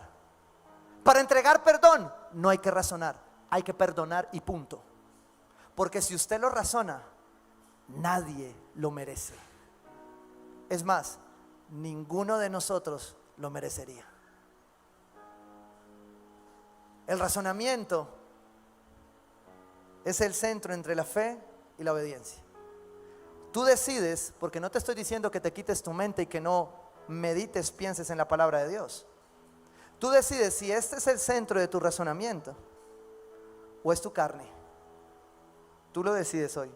Para entregar perdón no hay que razonar. Hay que perdonar y punto. Porque si usted lo razona, nadie lo merece. Es más, ninguno de nosotros lo merecería. El razonamiento es el centro entre la fe y la obediencia. Tú decides, porque no te estoy diciendo que te quites tu mente y que no medites, pienses en la palabra de Dios. Tú decides si este es el centro de tu razonamiento o es tu carne. Tú lo decides hoy.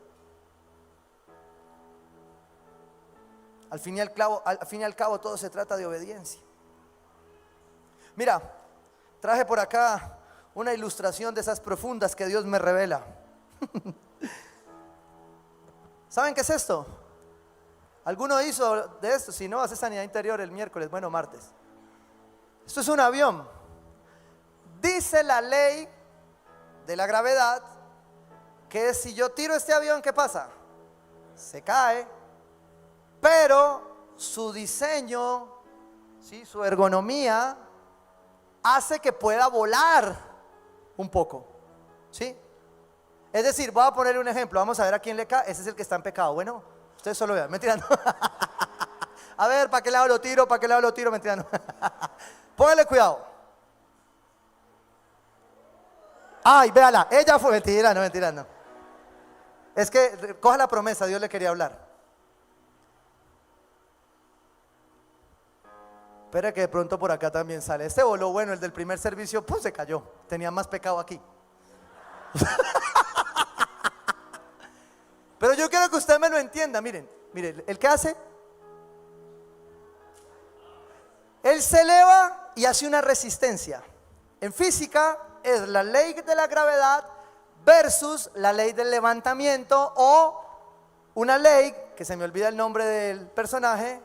Al fin y al cabo todo se trata de obediencia. Mira, traje por acá una ilustración de esas profundas que Dios me revela. ¿Saben qué es esto? ¿Alguno hizo de esto? Si no, hace sanidad interior el miércoles, bueno, martes. Esto es un avión. Dice la ley de la gravedad que si yo tiro este avión, ¿qué pasa? Se cae. Pero su diseño, ¿sí? Su ergonomía hace que pueda volar un poco, ¿sí? Es decir, voy a poner un ejemplo. Vamos a ver a quién le cae. Ese es el que está en pecado. Bueno, ustedes solo vean, mentira, no. A ver, ¿para qué lado lo tiro? ¿Para qué lado lo tiro? Mentira, no. Póngale cuidado. Ay, véala, ella fue, mentira, no. Es que coja la promesa, Dios le quería hablar. Espera que de pronto por acá también sale. Este voló, bueno, el del primer servicio, pues se cayó. Tenía más pecado aquí. Pero yo quiero que usted me lo entienda. Miren, el que hace, él se eleva y hace una resistencia. En física es la ley de la gravedad versus la ley del levantamiento, o una ley, que se me olvida el nombre del personaje,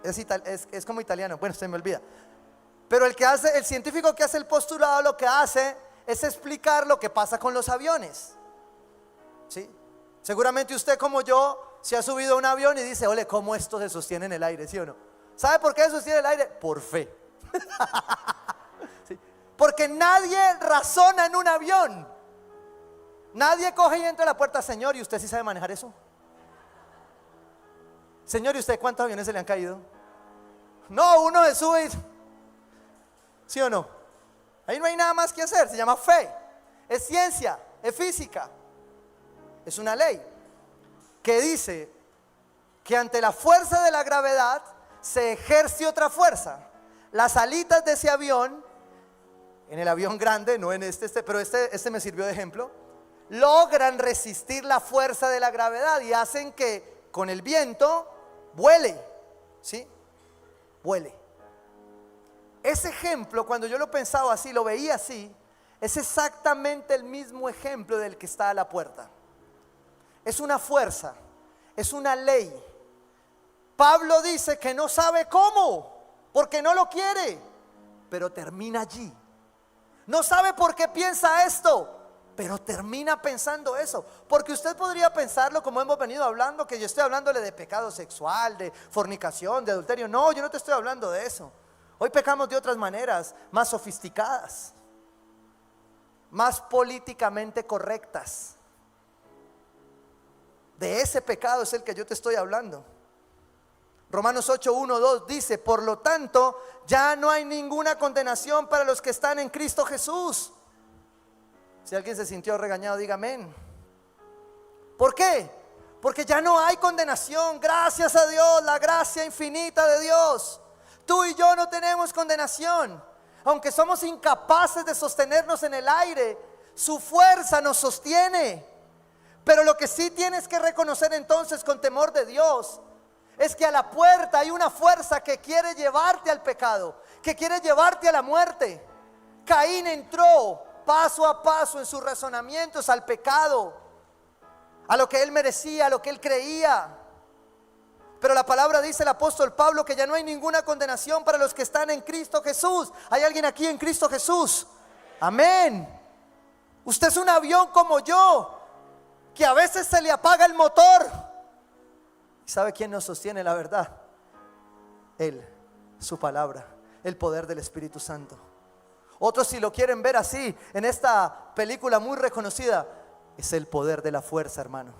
es como italiano, bueno, se me olvida. Pero el científico que hace el postulado, lo que hace es explicar lo que pasa con los aviones. ¿Sí? Seguramente usted, como yo, se ha subido a un avión y dice, ole, ¿cómo esto se sostiene en el aire? ¿Sí o no? ¿Sabe por qué se sostiene en el aire? Por fe. ¿Sí? Porque nadie razona en un avión. Nadie coge y entra a la puerta, señor, ¿y usted sí sabe manejar eso? Señor, ¿y usted cuántos aviones se le han caído? No, uno se sube y... ¿Sí o no? Ahí no hay nada más que hacer, se llama fe. Es ciencia, es física. Es una ley que dice que ante la fuerza de la gravedad se ejerce otra fuerza. Las alitas de ese avión, en el avión grande, no en pero este me sirvió de ejemplo, logran resistir la fuerza de la gravedad y hacen que con el viento vuele, ¿sí? Vuele. Ese ejemplo, cuando yo lo pensaba así, lo veía así, es exactamente el mismo ejemplo del que está a la puerta. Es una fuerza, es una ley. Pablo dice que no sabe cómo, porque no lo quiere, pero termina allí. No sabe por qué piensa esto, pero termina pensando eso. Porque usted podría pensarlo, como hemos venido hablando, que yo estoy hablándole de pecado sexual, de fornicación, de adulterio. No, yo no te estoy hablando de eso. Hoy pecamos de otras maneras, más sofisticadas, más políticamente correctas. De ese pecado es el que yo te estoy hablando. Romanos 8, 1, 2 dice, por lo tanto, ya no hay ninguna condenación para los que están en Cristo Jesús. Si alguien se sintió regañado, diga amén. ¿Por qué? Porque ya no hay condenación, gracias a Dios, la gracia infinita de Dios. Tú y yo no tenemos condenación. Aunque somos incapaces de sostenernos en el aire, su fuerza nos sostiene. Pero lo que sí tienes que reconocer entonces con temor de Dios es que a la puerta hay una fuerza que quiere llevarte al pecado, que quiere llevarte a la muerte. Caín entró paso a paso en sus razonamientos al pecado, a lo que él merecía, a lo que él creía. Pero la palabra dice el apóstol Pablo que ya no hay ninguna condenación para los que están en Cristo Jesús. ¿Hay alguien aquí en Cristo Jesús? Amén. Usted es un avión como yo, que a veces se le apaga el motor. ¿Y sabe quién nos sostiene la verdad? Él, su palabra, el poder del Espíritu Santo. Otros, si lo quieren ver así, en esta película muy reconocida, es el poder de la fuerza, hermano.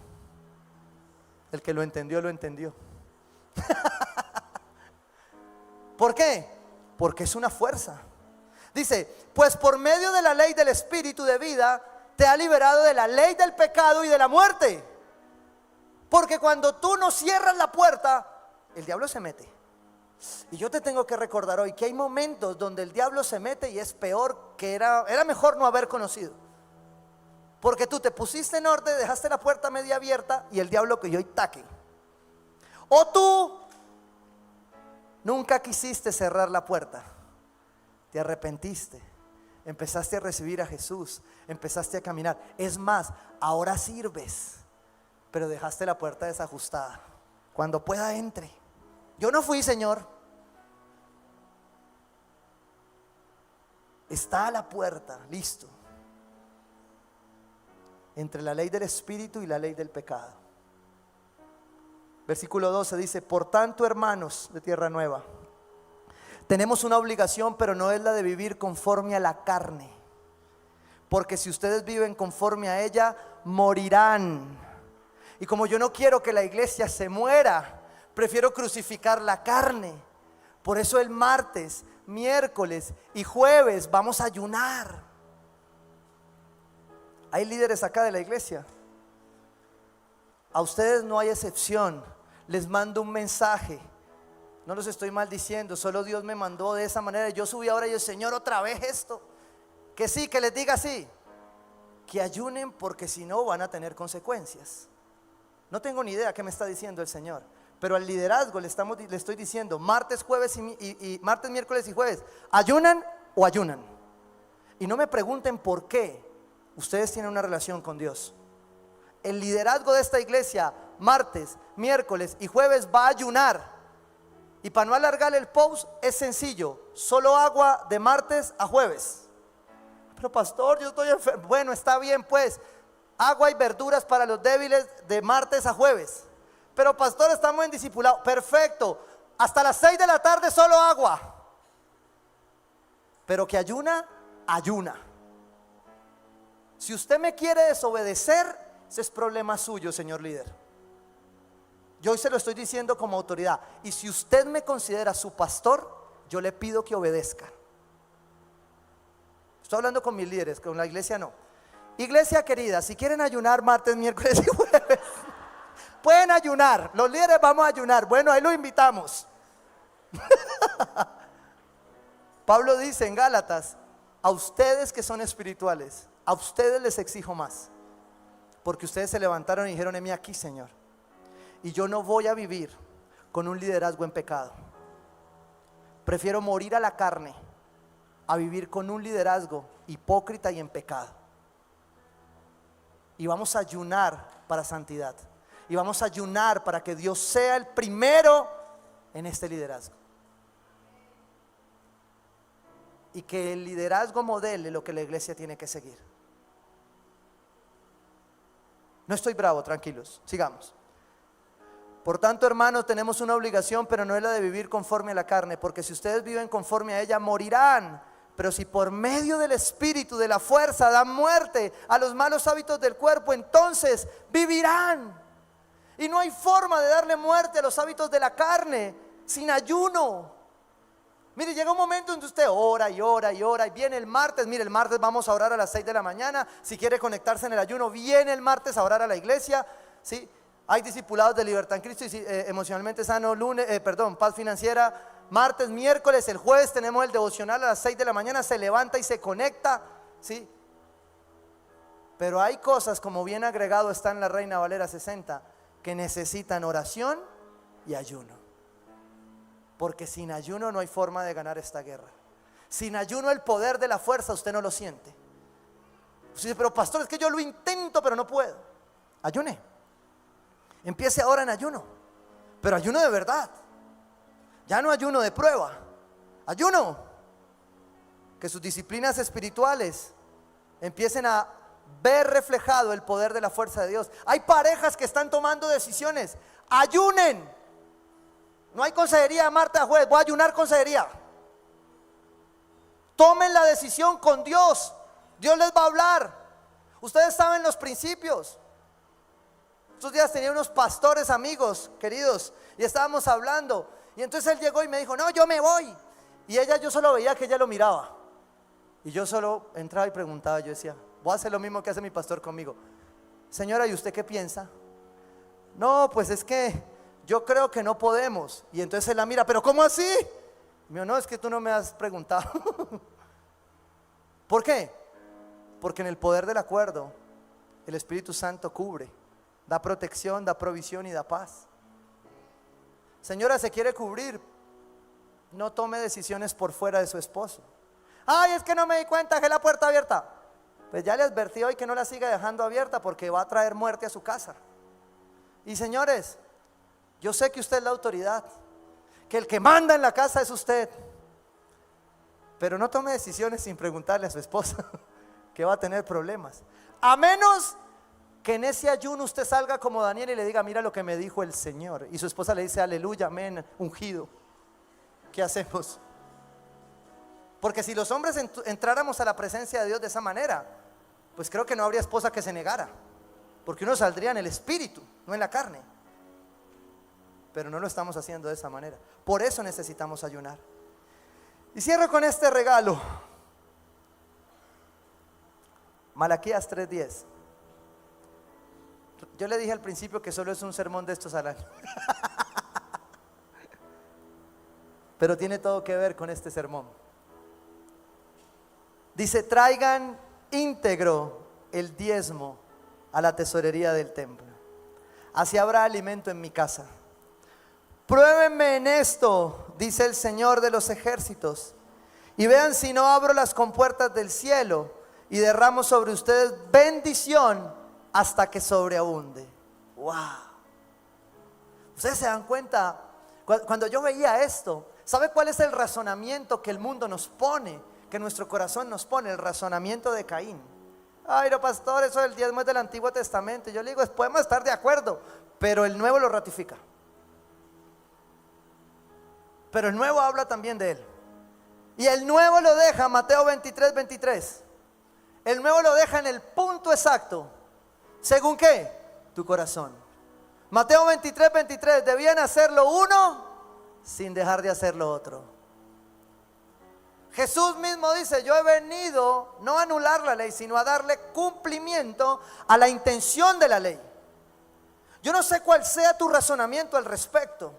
El que lo entendió, lo entendió. ¿Por qué? Porque es una fuerza. Dice, pues por medio de la ley del Espíritu de vida, te ha liberado de la ley del pecado y de la muerte. Porque cuando tú no cierras la puerta, el diablo se mete. Y yo te tengo que recordar hoy que hay momentos donde el diablo se mete y es peor, que era mejor no haber conocido. Porque tú te pusiste en orden, dejaste la puerta media abierta y el diablo cogió y taque. O tú nunca quisiste cerrar la puerta, te arrepentiste, empezaste a recibir a Jesús, empezaste a caminar. Es más, ahora sirves, pero dejaste la puerta desajustada. Cuando pueda, entre. Yo no fui, Señor. Está a la puerta, listo, entre la ley del Espíritu y la ley del pecado. Versículo 12 dice, por tanto, hermanos de Tierra Nueva, tenemos una obligación, pero no es la de vivir conforme a la carne, porque si ustedes viven conforme a ella, morirán. Y como yo no quiero que la iglesia se muera, prefiero crucificar la carne. Por eso el martes, miércoles y jueves vamos a ayunar. Hay líderes acá de la iglesia. A ustedes no hay excepción. Les mando un mensaje. No los estoy maldiciendo, solo Dios me mandó de esa manera. Yo subí ahora y yo, Señor, otra vez esto. Que sí, que les diga así, que ayunen porque si no van a tener consecuencias. No tengo ni idea qué me está diciendo el Señor, pero al liderazgo le estoy diciendo martes, jueves y martes, miércoles y jueves, ¿ayunan o ayunan? Y no me pregunten por qué. Ustedes tienen una relación con Dios. El liderazgo de esta iglesia martes, miércoles y jueves va a ayunar. Y para no alargar el post es sencillo, solo agua de martes a jueves. Pero pastor, yo estoy enfermo. Bueno, está bien pues, agua y verduras para los débiles de martes a jueves. Pero pastor, estamos en discipulado. Perfecto, hasta las 6 de la tarde solo agua. Pero que ayuna, ayuna. Si usted me quiere desobedecer, ese es problema suyo, señor líder. Yo hoy se lo estoy diciendo como autoridad. Y si usted me considera su pastor, yo le pido que obedezca. Estoy hablando con mis líderes, con la iglesia no. Iglesia querida, si quieren ayunar martes, miércoles y jueves, pueden ayunar. Los líderes vamos a ayunar. Bueno, ahí lo invitamos. Pablo dice en Gálatas, a ustedes que son espirituales, a ustedes les exijo más. Porque ustedes se levantaron y dijeron, heme aquí, Señor. Y yo no voy a vivir con un liderazgo en pecado. Prefiero morir a la carne a vivir con un liderazgo hipócrita y en pecado. Y vamos a ayunar para santidad. Y vamos a ayunar para que Dios sea el primero en este liderazgo. Y que el liderazgo modele lo que la iglesia tiene que seguir. No estoy bravo, tranquilos, sigamos. Por tanto, hermanos, tenemos una obligación, pero no es la de vivir conforme a la carne, porque si ustedes viven conforme a ella, morirán. Pero si por medio del Espíritu, de la fuerza, dan muerte a los malos hábitos del cuerpo, entonces vivirán. Y no hay forma de darle muerte a los hábitos de la carne sin ayuno. Mire, llega un momento en que usted ora y ora y ora y viene el martes. Mire, el martes vamos a orar a las 6 de la mañana. Si quiere conectarse en el ayuno, viene el martes a orar a la iglesia, ¿sí? Hay discipulados de Libertad en Cristo y emocionalmente sano, paz financiera. Martes, miércoles, el jueves tenemos el devocional a las 6 de la mañana, se levanta y se conecta, ¿sí? Pero hay cosas, como bien agregado está en la Reina Valera 60, que necesitan oración y ayuno. Porque sin ayuno no hay forma de ganar esta guerra. Sin ayuno el poder de la fuerza usted no lo siente. Usted dice, pero pastor, es que yo lo intento pero no puedo. Ayune. Empiece ahora en ayuno, pero ayuno de verdad. Ya no ayuno de prueba, ayuno. Que sus disciplinas espirituales empiecen a ver reflejado el poder de la fuerza de Dios. Hay parejas que están tomando decisiones, ayunen. No hay consejería de martes a jueves, voy a ayunar consejería. Tomen la decisión con Dios, Dios les va a hablar. Ustedes saben los principios. Estos días tenía unos pastores amigos queridos y estábamos hablando. Y entonces él llegó y me dijo, no, yo me voy. Y yo solo veía que ella lo miraba. Y yo solo entraba y preguntaba, yo decía, voy a hacer lo mismo que hace mi pastor conmigo. Señora, ¿y usted qué piensa? No, pues es que yo creo que no podemos. Y entonces él la mira, ¿pero cómo así? Y me dijo, no, es que tú no me has preguntado. ¿Por qué? Porque en el poder del acuerdo, el Espíritu Santo cubre, da protección, da provisión y da paz. Señora, se quiere cubrir, no tome decisiones por fuera de su esposo. Ay, es que no me di cuenta, dejé la puerta abierta. Pues ya le advertí hoy que no la siga dejando abierta porque va a traer muerte a su casa. Y señores, yo sé que usted es la autoridad, que el que manda en la casa es usted, pero no tome decisiones sin preguntarle a su esposa, que va a tener problemas. A menos que en ese ayuno usted salga como Daniel y le diga, mira lo que me dijo el Señor. Y su esposa le dice, aleluya, amén, ungido. ¿Qué hacemos? Porque si los hombres entráramos a la presencia de Dios de esa manera, pues creo que no habría esposa que se negara. Porque uno saldría en el espíritu, no en la carne. Pero no lo estamos haciendo de esa manera. Por eso necesitamos ayunar. Y cierro con este regalo. Malaquías 3:10. Yo le dije al principio que solo es un sermón de estos al año. pero tiene todo que ver con este sermón. Dice, traigan íntegro el diezmo a la tesorería del templo. Así habrá alimento en mi casa. Pruébenme en esto, dice el Señor de los ejércitos, y vean si no abro las compuertas del cielo y derramo sobre ustedes bendición hasta que sobreabunde. ¡Wow! Ustedes se dan cuenta, cuando yo veía esto, ¿sabe cuál es el razonamiento que el mundo nos pone? Que nuestro corazón nos pone, el razonamiento de Caín. Ay, no, pastor, eso del diezmo es del Antiguo Testamento. Yo le digo, podemos estar de acuerdo, pero el Nuevo lo ratifica. Pero el Nuevo habla también de él. Y el Nuevo lo deja, Mateo 23, 23. El Nuevo lo deja en el punto exacto. ¿Según qué? Tu corazón. Mateo 23, 23. Debían hacerlo uno sin dejar de hacer lo otro. Jesús mismo dice, yo he venido no a anular la ley, sino a darle cumplimiento a la intención de la ley. Yo no sé cuál sea tu razonamiento al respecto,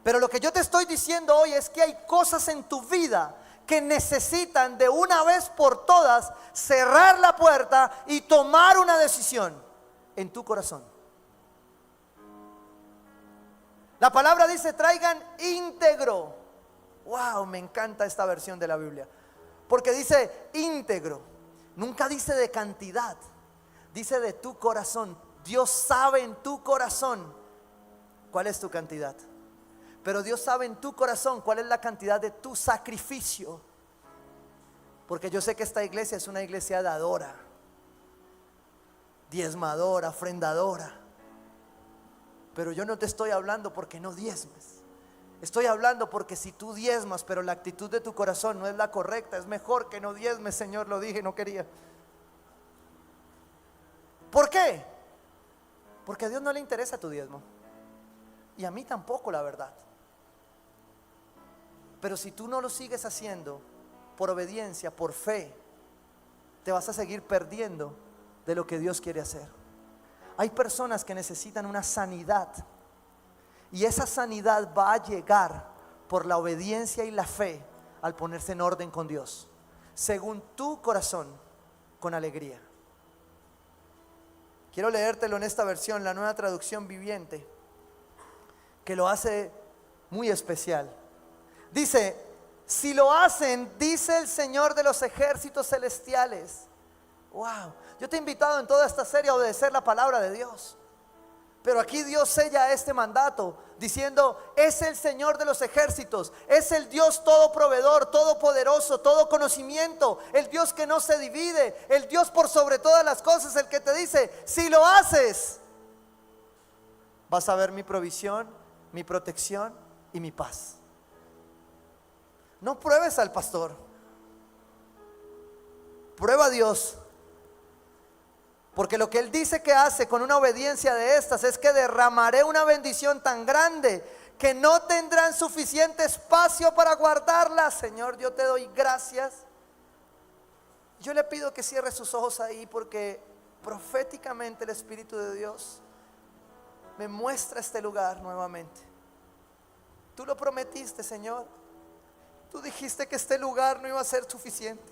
pero lo que yo te estoy diciendo hoy es que hay cosas en tu vida que necesitan de una vez por todas cerrar la puerta y tomar una decisión en tu corazón. La palabra dice, traigan íntegro. Wow, me encanta esta versión de la Biblia, porque dice íntegro, nunca dice de cantidad, dice de tu corazón. Dios sabe en tu corazón cuál es tu cantidad, pero Dios sabe en tu corazón cuál es la cantidad de tu sacrificio, porque yo sé que esta iglesia es una iglesia dadora, diezmadora, ofrendadora, pero yo no te estoy hablando porque no diezmes. Estoy hablando porque si tú diezmas, pero la actitud de tu corazón no es la correcta, es mejor que no diezmes, Señor, lo dije, no quería. ¿Por qué? Porque a Dios no le interesa tu diezmo. Y a mí tampoco, la verdad. Pero si tú no lo sigues haciendo por obediencia, por fe, te vas a seguir perdiendo de lo que Dios quiere hacer. Hay personas que necesitan una sanidad. Y esa sanidad va a llegar por la obediencia y la fe al ponerse en orden con Dios, según tu corazón, con alegría. Quiero leértelo en esta versión, la Nueva Traducción Viviente, que lo hace muy especial. Dice, si lo hacen, dice el Señor de los ejércitos celestiales. Wow, yo te he invitado en toda esta serie a obedecer la palabra de Dios. Pero aquí Dios sella este mandato diciendo, es el Señor de los ejércitos, es el Dios todo proveedor, todopoderoso, todo conocimiento, el Dios que no se divide, el Dios por sobre todas las cosas, el que te dice, si lo haces, vas a ver mi provisión, mi protección y mi paz. No pruebes al pastor, prueba a Dios. Porque lo que Él dice que hace con una obediencia de estas es que derramaré una bendición tan grande que no tendrán suficiente espacio para guardarla. Señor, yo te doy gracias. Yo le pido que cierre sus ojos ahí, porque proféticamente el Espíritu de Dios me muestra este lugar nuevamente. Tú lo prometiste, Señor. Tú dijiste que este lugar no iba a ser suficiente.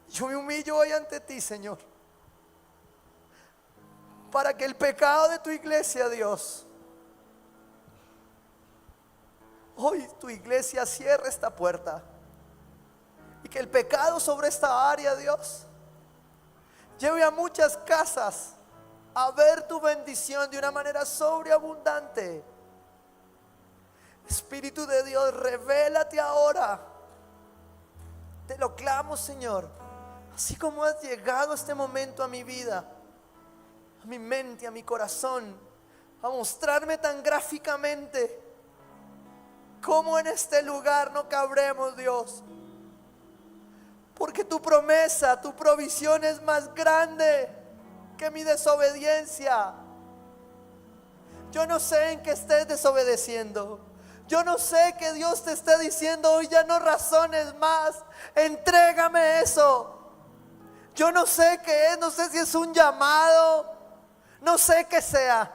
Yo me humillo hoy ante ti, Señor, para que el pecado de tu iglesia, Dios, hoy tu iglesia cierre esta puerta, y que el pecado sobre esta área, Dios, lleve a muchas casas a ver tu bendición de una manera sobreabundante. Espíritu de Dios, revélate ahora. Te lo clamo, Señor, así como has llegado este momento a mi vida, a mi mente, a mi corazón, a mostrarme tan gráficamente cómo en este lugar no cabremos, Dios, porque tu promesa, tu provisión es más grande que mi desobediencia. Yo no sé en qué estés desobedeciendo. Yo no sé que Dios te esté diciendo hoy, ya no razones más, entrégame eso. Yo no sé qué es, no sé si es un llamado, no sé qué sea,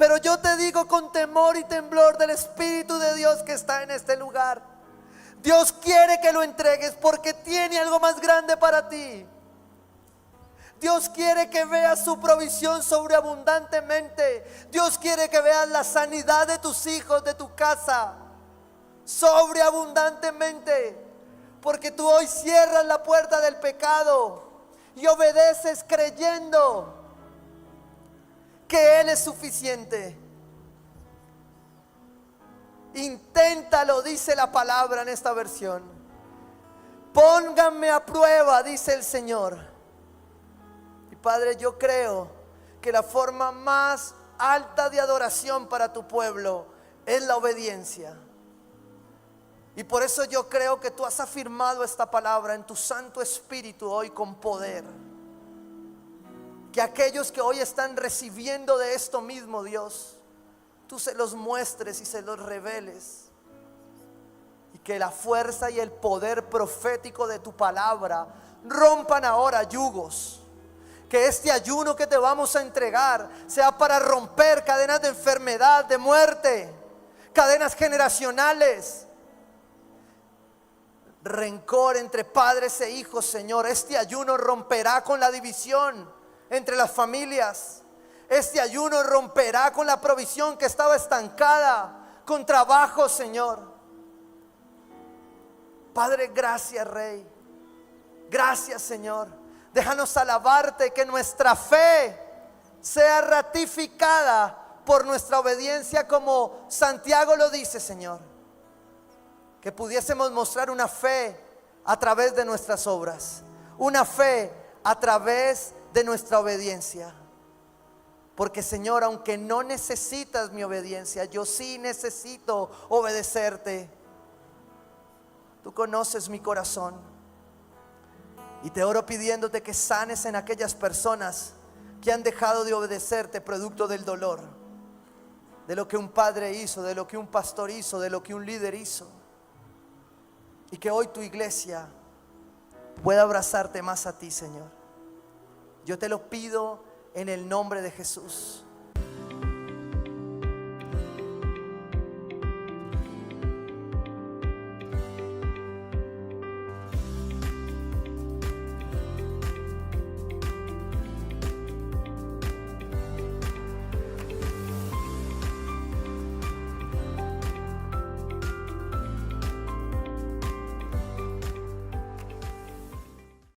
Pero yo te digo con temor y temblor del Espíritu de Dios que está en este lugar. Dios quiere que lo entregues porque tiene algo más grande para ti. Dios quiere que veas su provisión sobreabundantemente. Dios quiere que veas la sanidad de tus hijos, de tu casa, sobreabundantemente. Porque tú hoy cierras la puerta del pecado y obedeces creyendo que Él es suficiente. Inténtalo, dice la palabra en esta versión. Pónganme a prueba, dice el Señor. Y Padre, yo creo que la forma más alta de adoración para tu pueblo es la obediencia. Y por eso yo creo que tú has afirmado esta palabra en tu Santo Espíritu hoy con poder. Que aquellos que hoy están recibiendo de esto mismo, Dios, tú se los muestres y se los reveles. Y que la fuerza y el poder profético de tu palabra rompan ahora yugos. Que este ayuno que te vamos a entregar sea para romper cadenas de enfermedad, de muerte, cadenas generacionales, rencor entre padres e hijos, Señor. Este ayuno romperá con la división entre las familias. Este ayuno romperá con la provisión que estaba estancada, con trabajo, Señor. Padre, gracias, Rey. Gracias, Señor. Déjanos alabarte, que nuestra fe sea ratificada por nuestra obediencia, como Santiago lo dice, Señor. Que pudiésemos mostrar una fe a través de nuestras obras, una fe a través de nuestra obediencia. Porque, Señor, aunque no necesitas mi obediencia, yo sí necesito obedecerte. Tú conoces mi corazón. Y te oro pidiéndote que sanes en aquellas personas que han dejado de obedecerte producto del dolor, de lo que un padre hizo, de lo que un pastor hizo, de lo que un líder hizo. Y que hoy tu iglesia pueda abrazarte más a ti, Señor. Yo te lo pido en el nombre de Jesús.